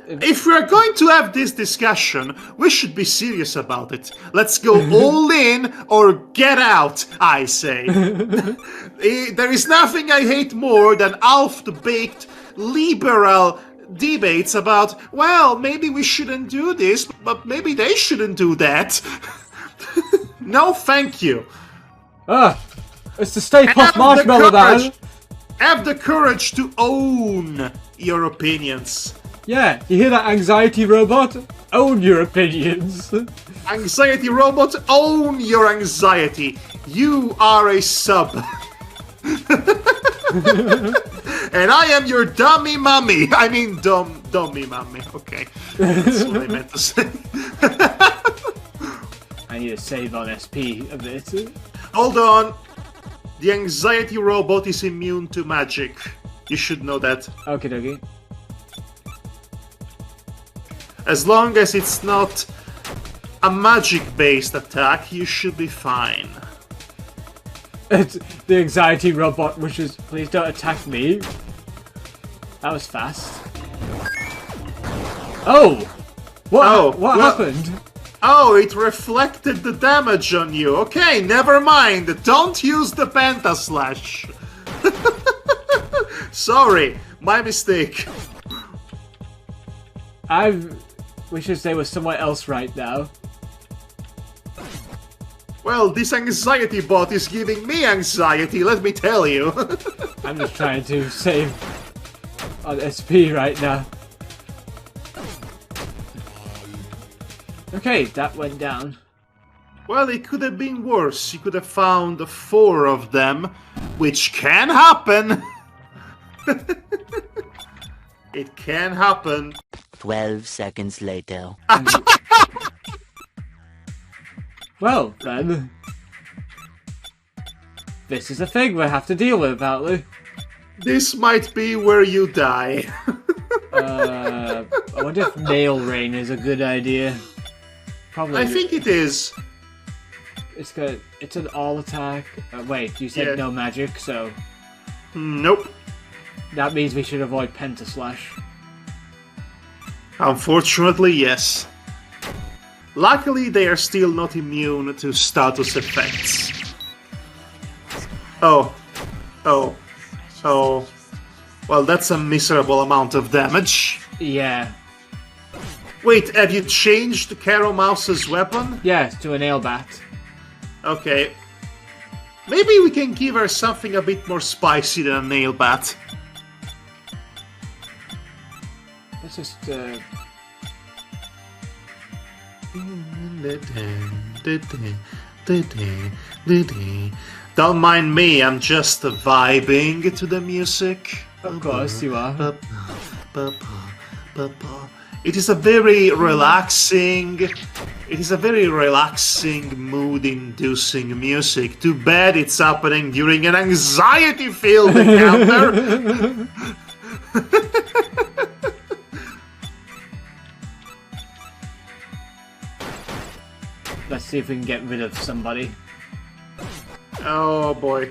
If we're going to have this discussion, we should be serious about it. Let's go all in or get out, I say. There is nothing I hate more than half-baked liberal debates about, well, maybe we shouldn't do this, but maybe they shouldn't do that. No, thank you. It's the Stay Puft Marshmallow Man. Have the courage to own your opinions. Yeah, you hear that, anxiety robot? Own your opinions. Anxiety robot, own your anxiety. You are a sub. And I am your dummy mummy. I mean, dummy mummy. Okay. That's what I meant to say. I need to save on SP a bit. Hold on. The anxiety robot is immune to magic. You should know that. Okie dokie. As long as it's not a magic-based attack, you should be fine. It's the anxiety robot wishes, please don't attack me. That was fast. Oh! What happened? Oh, it reflected the damage on you. Okay, never mind. Don't use the Pentaslash. Sorry, my mistake. We should say we're somewhere else right now. Well, this anxiety bot is giving me anxiety, let me tell you. I'm just trying to save on SP right now. Okay, that went down. Well, it could have been worse. You could have found 4 of them, which can happen. It can happen. 12 seconds later. Well, then. This is a thing we have to deal with, apparently. This might be where you die. I wonder if nail rain is a good idea. Probably. I think it is. It's good. It's an all attack. Wait, you said no magic, so... Nope. That means we should avoid Pentaslash. Unfortunately, yes. Luckily, they are still not immune to status effects. Oh. Well, that's a miserable amount of damage. Yeah. Wait, have you changed Caro Mouse's weapon? Yes, to a nail bat. Okay. Maybe we can give her something a bit more spicy than a nail bat. Let's just, Don't mind me, I'm just vibing to the music. Of course you are. It is a very relaxing. It is a very relaxing, mood-inducing music. Too bad it's happening during an anxiety-filled encounter. Let's see if we can get rid of somebody. Oh boy.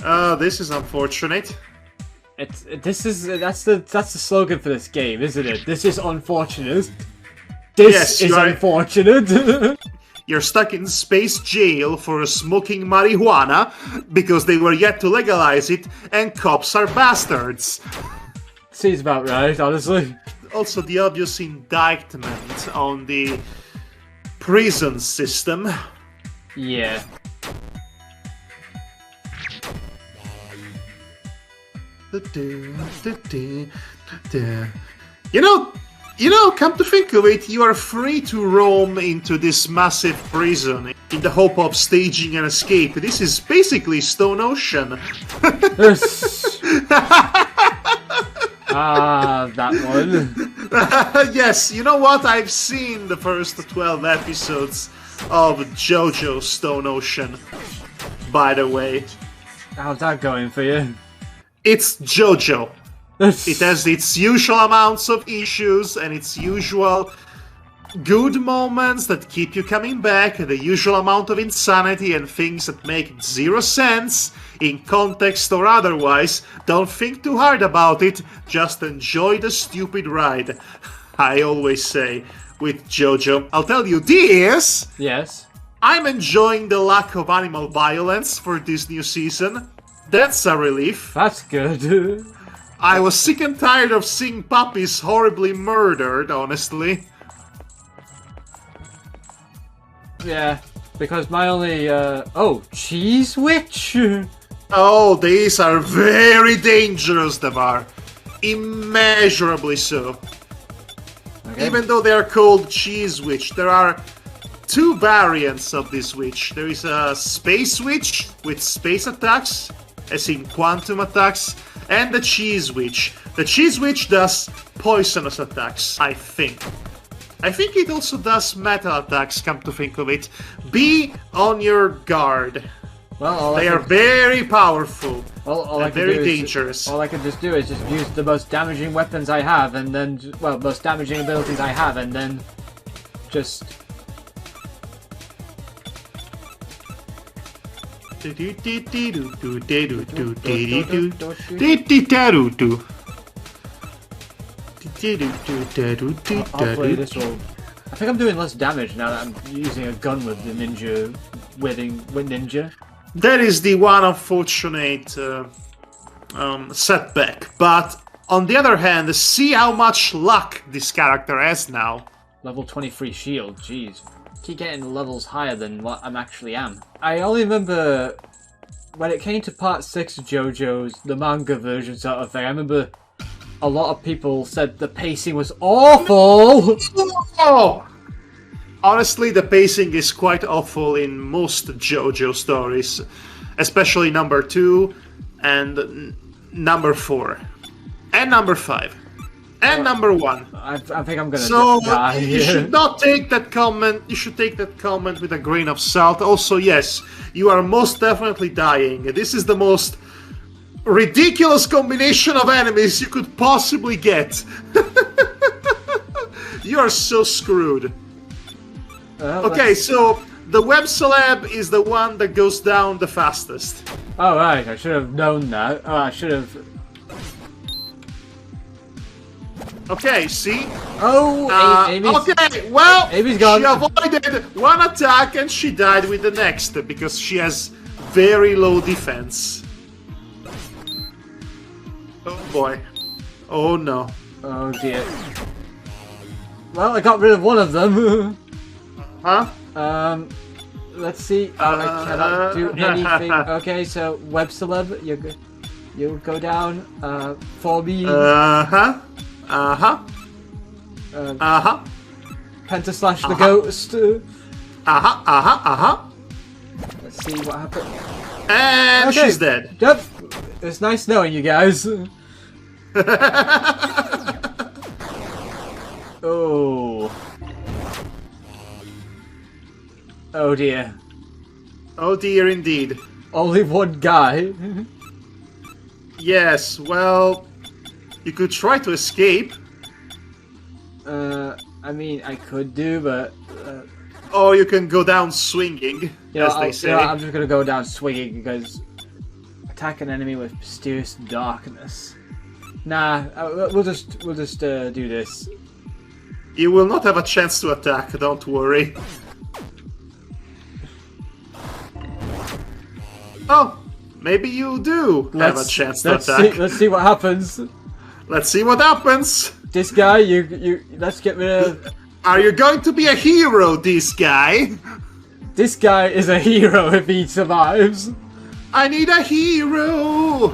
Oh, this is unfortunate. That's the slogan for this game, isn't it? This is unfortunate. This is unfortunate. You're stuck in space jail for smoking marijuana because they were yet to legalize it, and cops are bastards. Seems about right, honestly. Also, the obvious indictment on the prison system. Yeah. You know, come to think of it, you are free to roam into this massive prison in the hope of staging an escape. This is basically Stone Ocean. That one. Yes, you know what? I've seen the first 12 episodes of JoJo Stone Ocean, by the way. How's that going for you? It's JoJo. It has its usual amounts of issues and its usual good moments that keep you coming back, the usual amount of insanity and things that make zero sense in context or otherwise. Don't think too hard about it, just enjoy the stupid ride. I always say with JoJo. I'll tell you this! Yes? I'm enjoying the lack of animal violence for this new season. That's a relief. That's good. I was sick and tired of seeing puppies horribly murdered, honestly. Yeah, because my only, oh, Cheese Witch? Oh, these are very dangerous, Devar. Immeasurably so. Okay. Even though they are called Cheese Witch, there are two variants of this witch. There is a Space Witch with space attacks, as in quantum attacks, and the Cheese Witch. The Cheese Witch does poisonous attacks, I think. I think it also does metal attacks, come to think of it. Be on your guard. Well, they are very powerful and very dangerous. All I can just do is just use the most damaging weapons I have, and then, well, most damaging abilities I have, and then just... Hopefully this will... I think I'm doing less damage now that I'm using a gun with the ninja, with ninja. That is the one unfortunate setback, but on the other hand, see how much luck this character has now. Level 23 shield, jeez. Keep getting levels higher than what I actually am. I only remember when it came to part 6 of JoJo's, the manga version sort of thing, I remember a lot of people said the pacing was awful! Oh! Honestly, the pacing is quite awful in most JoJo stories, especially number 2 and number 4 and number 5 and number 1. I think I'm gonna So die you should not take that comment. You should take that comment with a grain of salt. Also, yes, you are most definitely dying. This is the most ridiculous combination of enemies you could possibly get. You are so screwed. Okay, so the web celeb is the one that goes down the fastest. Oh right, I should have known that. Oh, I should have... Okay, see? Oh, Amy's... Okay, well, Amy's gone. She avoided one attack and she died with the next because she has very low defense. Oh boy. Oh no. Oh dear. Well, I got rid of one of them. Huh? Let's see. I cannot do anything. Okay, so web celeb, you go down. For me. Pentaslash the ghost. Let's see what happened. And okay. She's dead. Yep. It's nice knowing you guys. Oh. Oh dear. Oh dear, indeed. Only one guy. Yes, well, you could try to escape, I mean, I could do, but or you can go down swinging, as they say. I'm just gonna go down swinging because attack an enemy with mysterious darkness. Nah, we'll just do this. You will not have a chance to attack, don't worry. Oh, maybe you do have a chance to attack. Let's see what happens. Let's see what happens. This guy, let's get rid of. Are you going to be a hero, this guy? This guy is a hero if he survives. I need a hero.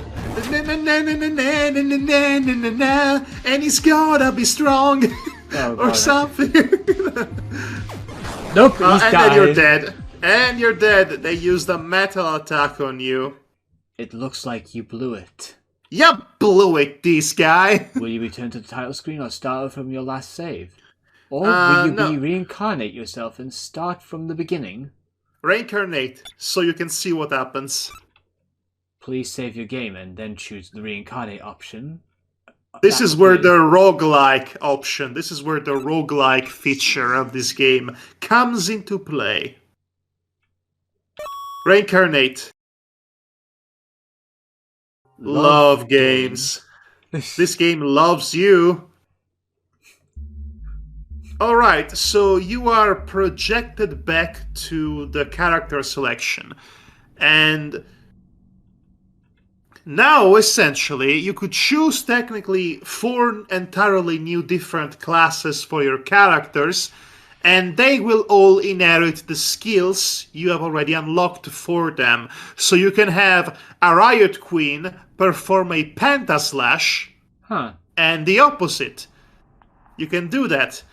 And he's gotta be strong. Oh, or God. something. Nope, he's and died. then you're dead. And you're dead. They used a metal attack on you. It looks like you blew it. You blew it, this guy. Will you return to the title screen or start from your last save? Or will you reincarnate yourself and start from the beginning? Reincarnate, so you can see what happens. Please save your game and then choose the reincarnate option. This is where the roguelike option, this is where the roguelike feature of this game comes into play. Reincarnate. Love games. This game loves you. Alright, so you are projected back to the character selection. And now, essentially, you could choose technically 4 entirely new different classes for your characters, and they will all inherit the skills you have already unlocked for them. So you can have a Riot Queen perform a Pentaslash, and the opposite. You can do that.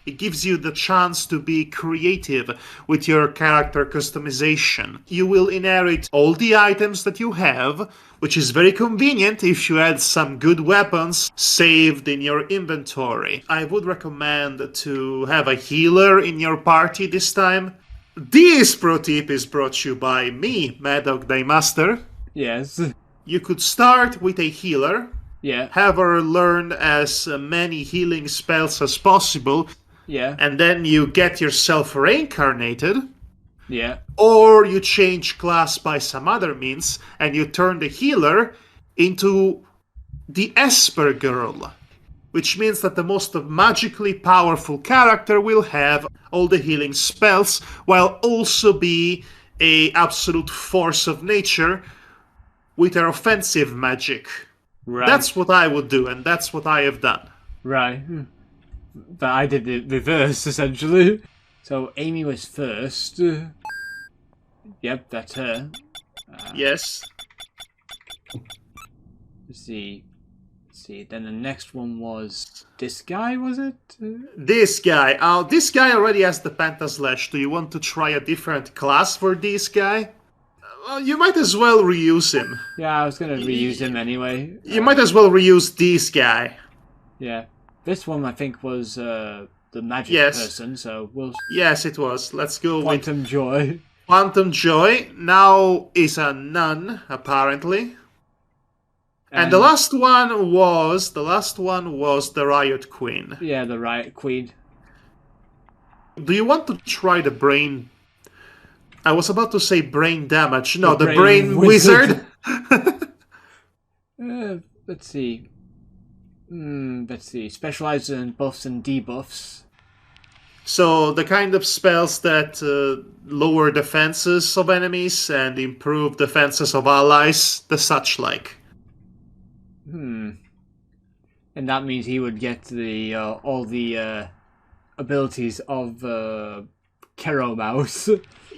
It gives you the chance to be creative with your character customization. You will inherit all the items that you have, which is very convenient if you had some good weapons saved in your inventory. I would recommend to have a healer in your party this time. This pro tip is brought to you by me, Madhog the Master. Yes. You could start with a healer. Yeah. Have her learn as many healing spells as possible. Yeah. And then you get yourself reincarnated. Yeah. Or you change class by some other means, and you turn the healer into the Esper Girl. Which means that the most magically powerful character will have all the healing spells, while also be an absolute force of nature with her offensive magic. Right. That's what I would do, and that's what I have done. Right. But I did the reverse, essentially. So Amy was first. Yep, that's her. Yes. Let's see. Then the next one was this guy, was it? This guy. This guy already has the Pentaslash. Do you want to try a different class for this guy? Well, you might as well reuse him. Yeah, I was gonna reuse him anyway. You might as well reuse this guy. Yeah. This one, I think, was the magic person, so we'll... Yes, it was. Let's go Quantum Joy. Quantum Joy now is a nun, apparently. And the last one was the Riot Queen. Yeah, the Riot Queen. Do you want to try the brain? I was about to say brain damage. No, the brain wizard. Let's see. Let's see. Specializes in buffs and debuffs. So the kind of spells that lower defenses of enemies and improve defenses of allies, the such like. And that means he would get the all the abilities of Kero Mouse.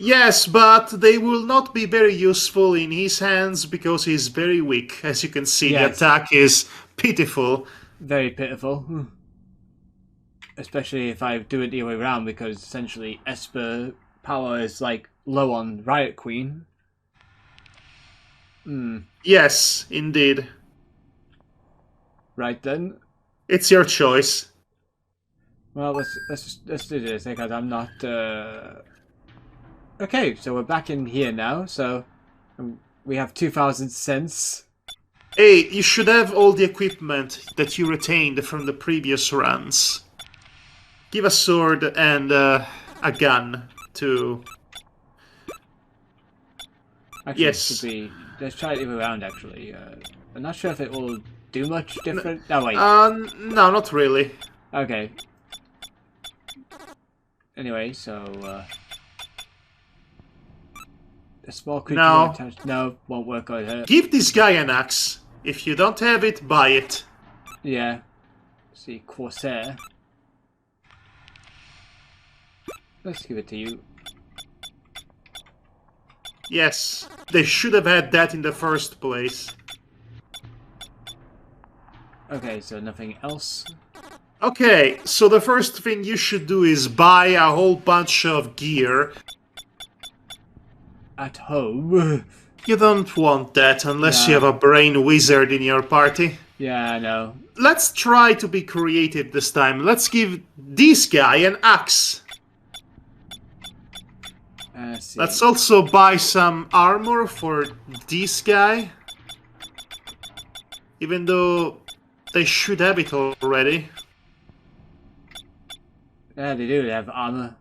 Yes, but they will not be very useful in his hands because he's very weak. As you can see, the attack is pitiful. Very pitiful. Especially if I do it the other way around, because essentially Esper power is like low on Riot Queen. Yes, indeed. Right then. It's your choice. Well, let's do this because I'm not. Okay, so we're back in here now. So we have 2,000 cents. Hey, you should have all the equipment that you retained from the previous runs. Give a sword and a gun to... Actually, Yes. it should be, let's try it around, actually. I'm not sure if it will do much different. Oh, wait. No, not really. Okay. Anyway, so... a small creature... No. No, won't work on her. Give this guy an axe. If you don't have it, buy it. Yeah. Let's see, Corsair. Let's give it to you. Yes, they should have had that in the first place. Okay, so nothing else. Okay, so the first thing you should do is buy a whole bunch of gear. At home. You don't want that unless you No. have a brain wizard in your party. Yeah, I know. Let's try to be creative this time. Let's give this guy an axe. Let's see. Let's also buy some armor for this guy. Even though they should have it already. Yeah, they do. They have armor.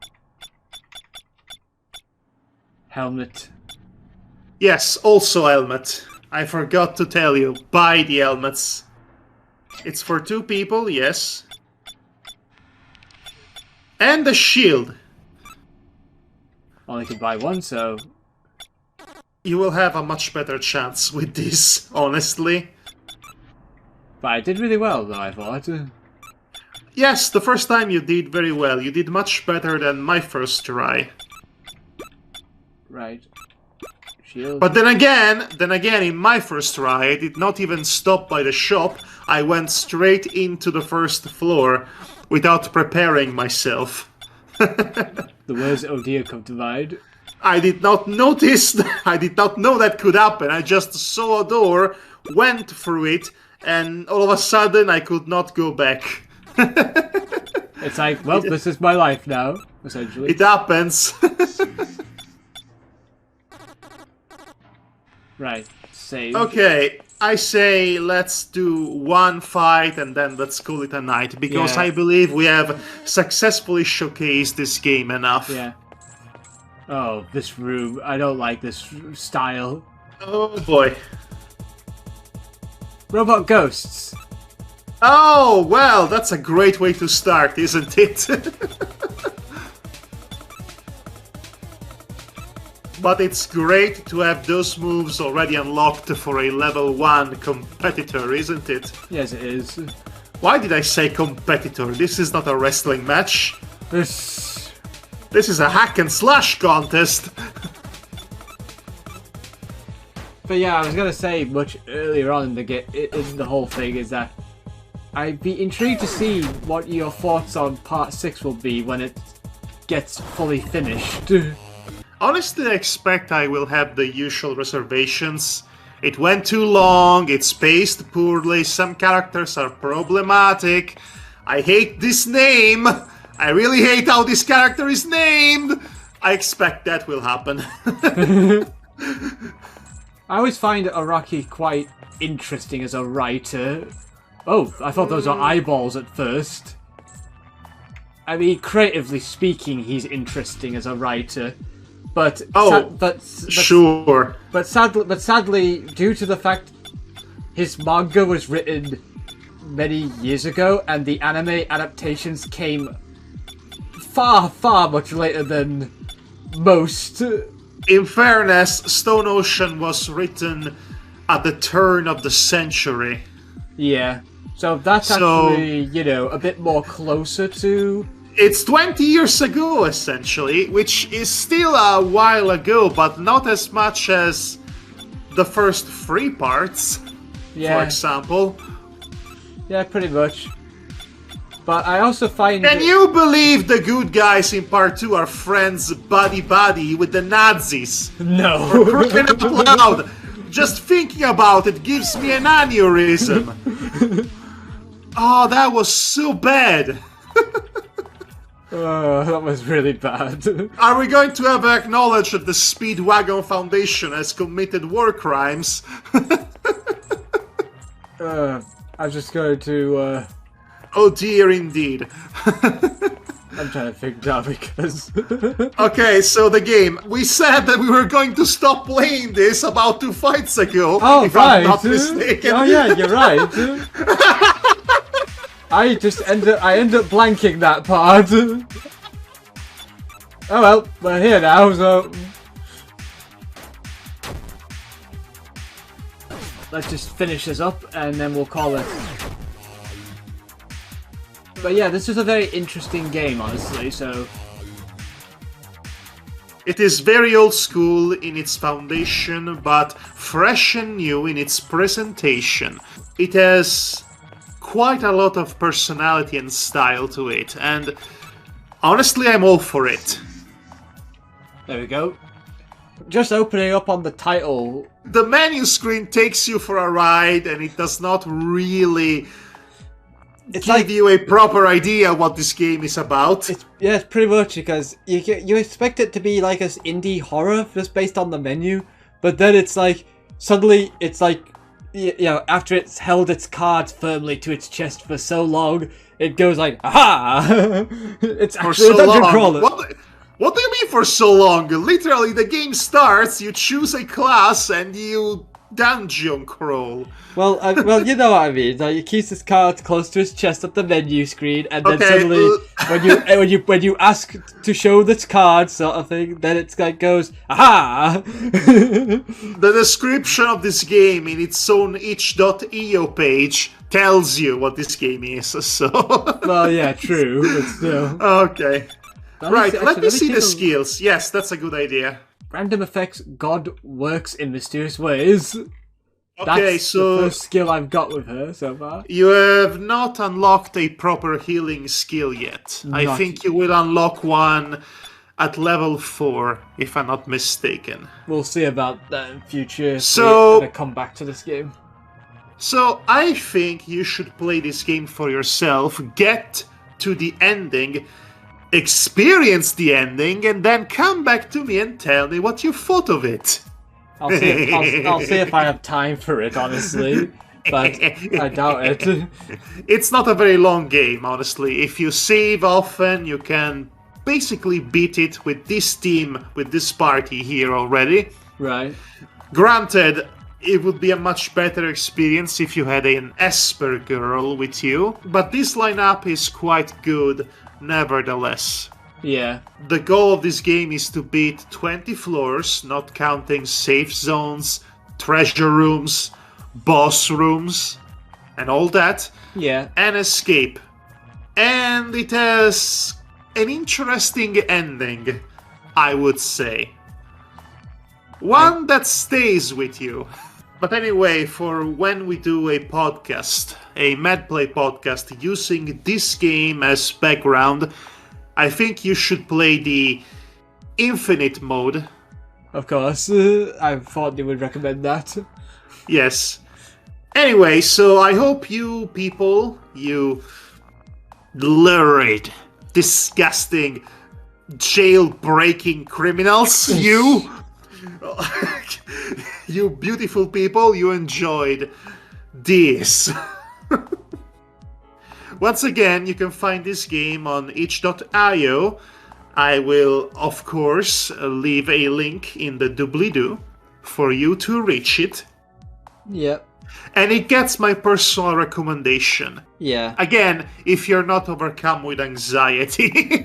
Helmet. Yes, also helmet. I forgot to tell you, buy the helmets. It's for 2 people, yes. And a shield. Only can buy one, so... You will have a much better chance with this, honestly. But I did really well, though, I thought. Yes, the first time you did very well. You did much better than my first try. Right. Shield. But then again, in my first try, I did not even stop by the shop. I went straight into the first floor without preparing myself. The words "oh dear" come to mind. I did not notice, I did not know that could happen. I just saw a door, went through it, and all of a sudden I could not go back. It's like, well, this is my life now, essentially. It happens. Right. Save. Okay, I say let's do one fight and then let's call it a night, because Yeah. I believe we have successfully showcased this game enough. Yeah. Oh, this room. I don't like this style. Oh boy. Robot ghosts. Oh, well, that's a great way to start, isn't it? But it's great to have those moves already unlocked for a level 1 competitor, isn't it? Yes, it is. Why did I say competitor? This is not a wrestling match. This. This is a hack and slash contest. But yeah, I was gonna say much earlier on in the whole thing is that I'd be intrigued to see what your thoughts on Part 6 will be when it gets fully finished. Honestly, I expect I will have the usual reservations. It went too long, it's paced poorly, some characters are problematic. I hate this name! I really hate how this character is named! I expect that will happen. I always find Araki quite interesting as a writer. Oh, I thought those were eyeballs at first. I mean, creatively speaking, he's interesting as a writer. But Sure. But sadly, due to the fact his manga was written many years ago, and the anime adaptations came far, far much later than most. In fairness, Stone Ocean was written at the turn of the century. Yeah, so that's actually, you know, a bit more closer to... It's 20 years ago, essentially, which is still a while ago, but not as much as the first 3 parts, Yeah. for example. Yeah, pretty much. But I also find... Can you believe the good guys in part 2 are friends buddy-buddy with the Nazis? No. Crying out loud! Just thinking about it gives me an aneurysm. Oh, that was so bad. That was really bad. Are we going to ever acknowledge that the Speedwagon Foundation has committed war crimes? I'm just going to, Oh dear, indeed. I'm trying to think now because... Okay, so the game. We said that we were going to stop playing this about 2 fights ago, Oh, if right. I'm not mistaken. Oh, yeah, you're right. I end up blanking that part. Oh well, we're here now, so... Let's just finish this up, and then we'll call it. But yeah, this is a very interesting game, honestly, so... It is very old school in its foundation, but fresh and new in its presentation. It has quite a lot of personality and style to it, and honestly, I'm all for it. There we go. Just opening up on the title. The menu screen takes you for a ride, and it does not really give you a proper idea what this game is about. It's pretty much because you expect it to be like an indie horror just based on the menu, but then it's like suddenly it's like after it's held its cards firmly to its chest for so long, it goes like aha! It's actually a dungeon crawler. What do you mean for so long? Literally, the game starts, you choose a class, and you dungeon crawl. Well, you know what I mean. Like, he keeps his cards close to his chest at the menu screen, and then suddenly, when you ask to show this card, sort of thing, then it's like goes aha. The description of this game in its own itch.io page tells you what this game is. So. Well, yeah, true, but still. Okay. Let me see the skills. Yes, that's a good idea. Random effects, God works in mysterious ways. Okay, That's so the first skill I've got with her so far. You have not unlocked a proper healing skill yet. I think you will unlock one at level 4, if I'm not mistaken. We'll see about that in future. So, we're gonna come back to this game. So I think you should play this game for yourself, get to the ending, experience the ending, and then come back to me and tell me what you thought of it. I'll see if I have time for it, honestly, but I doubt it. It's not a very long game, honestly. If you save often, you can basically beat it with this team, with this party here already. Right. Granted, it would be a much better experience if you had an Esper girl with you, but this lineup is quite good nevertheless. Yeah. The goal of this game is to beat 20 floors, not counting safe zones, treasure rooms, boss rooms, and all that. Yeah. And escape. And it has an interesting ending, I would say. One that stays with you. But anyway, for when we do a podcast, a MADPlay podcast, using this game as background, I think you should play the Infinite mode. Of course, I thought you would recommend that. Yes. Anyway, so I hope you people, you lurid, disgusting, jail-breaking criminals, you beautiful people, you enjoyed this. Once again, you can find this game on itch.io. I will, of course, leave a link in the doobly-doo for you to reach it. Yep. And it gets my personal recommendation. Yeah. Again, if you're not overcome with anxiety.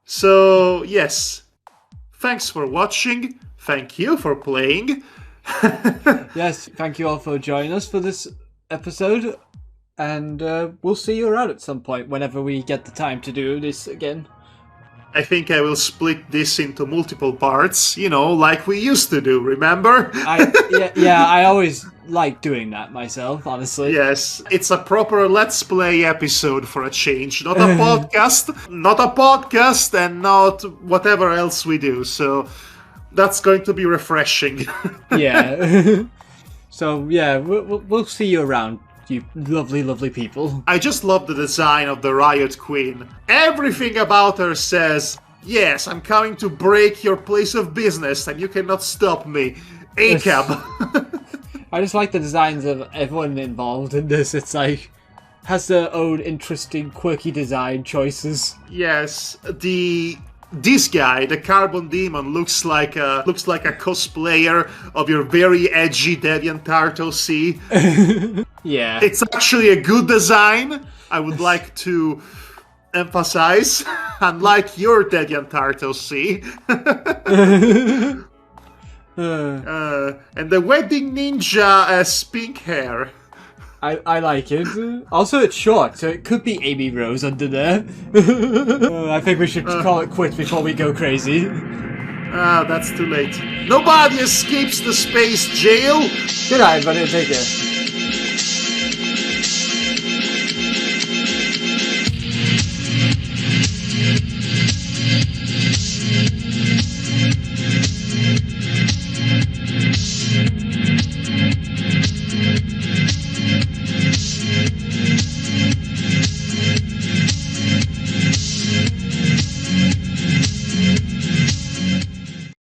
So, yes. Thanks for watching. Thank you for playing. Yes, thank you all for joining us for this episode. And we'll see you around at some point whenever we get the time to do this again. I think I will split this into multiple parts, you know, like we used to do, remember? I always like doing that myself, honestly. Yes, it's a proper Let's Play episode for a change, not a podcast, and not whatever else we do, so that's going to be refreshing. Yeah. So, yeah, we'll see you around you lovely, lovely people. I just love the design of the Riot Queen. Everything about her says, yes, I'm coming to break your place of business and you cannot stop me. ACAB. I just like the designs of everyone involved in this. It's like, has their own interesting, quirky design choices. Yes, this guy, the Carbon Demon, looks like a cosplayer of your very edgy DeviantArt OC. Yeah. It's actually a good design. I would like to emphasize, unlike your DeviantArt OC. And the Wedding Ninja has pink hair. I like it. Also, it's short, so it could be Amy Rose under there. I think we should call it quits before we go crazy. That's too late. Nobody escapes the space jail! Good night, everybody. Take care.